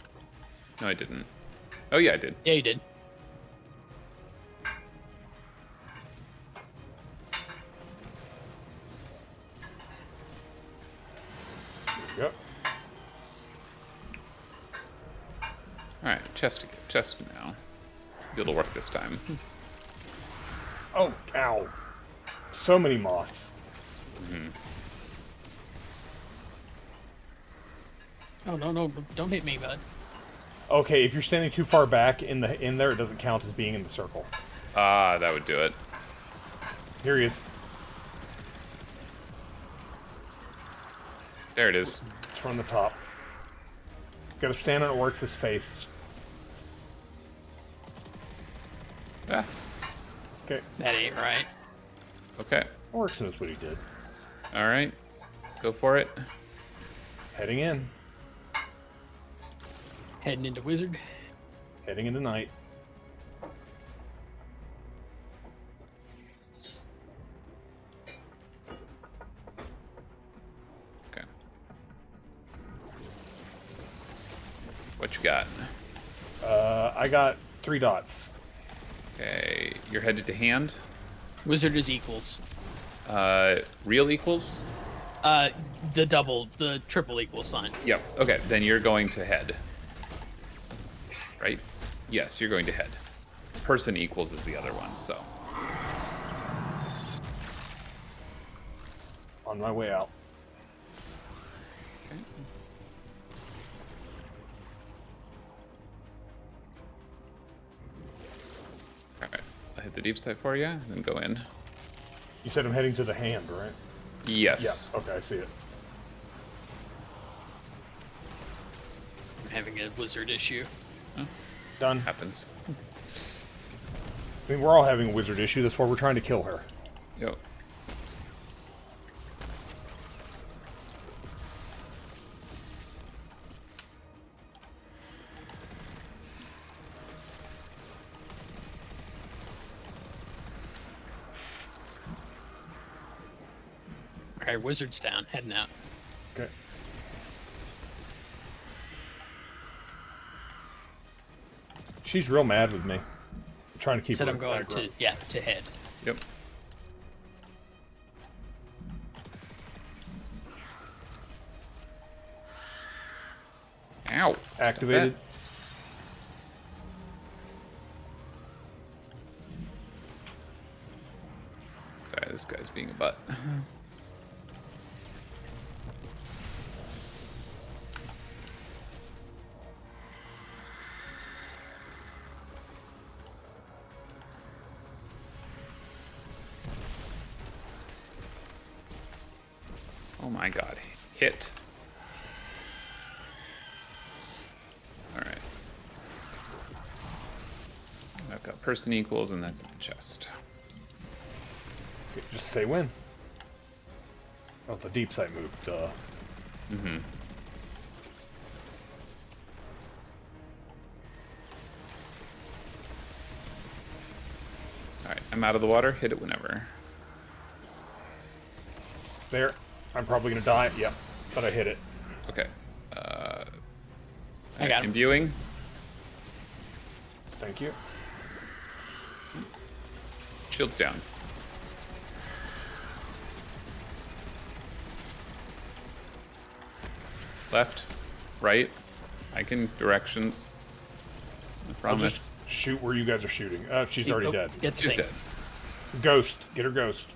No, I didn't. Oh, yeah, I did.
Yeah, you did.
Yep.
All right, chest now. It'll work this time.
Oh, ow. So many moths.
Oh no, don't hit me, bud.
Okay, if you're standing too far back in there, it doesn't count as being in the circle.
Ah, that would do it.
Here he is.
There it is.
It's from the top. Got to stand on it, works his face.
Ah,
Okay.
That ain't right.
okay.
Orcs knows what he did.
All right. Go for it.
Heading in.
Heading into wizard.
Heading into night.
Okay. What you got?
I got 3 dots.
Okay, you're headed to hand.
Wizard is equals.
Real equals?
The triple equal sign.
Yep. Okay, then you're going to head. Right? Yes, you're going to head. Person equals is the other one, so.
On my way out.
Okay. Alright, I hit the deep side for you, and then go in.
You said I'm heading to the hand, right?
Yes.
Yeah. Okay, I see it.
I'm having a wizard issue.
Done.
Happens.
I mean, we're all having a wizard issue. That's why we're trying to kill her.
Yo.
Alright, wizard's down, heading out.
Okay. She's real mad with me. I'm trying to keep
Said
her
I'm going
aggro.
to head.
Yep. Ow. Stop
Activated.
that. Sorry, this guy's being a butt. Oh my god. Hit. Alright. I've got person equals, and that's at the chest.
Okay, just say when. Oh, the deep side moved.
Mm-hmm. Alright, I'm out of the water. Hit it whenever.
There. I'm probably gonna die. Yep. But I hit it.
Okay.
I got him.
Imbuing.
Thank you.
Shields down. Left. Right. I can directions. I
I'll
promise.
just shoot where you guys are shooting. She's already dead.
Get the
She's
thing.
dead.
Ghost. Get her ghost.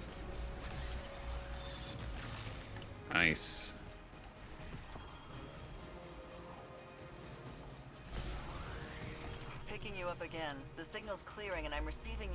Nice.
Picking you up again. The signal's clearing and I'm receiving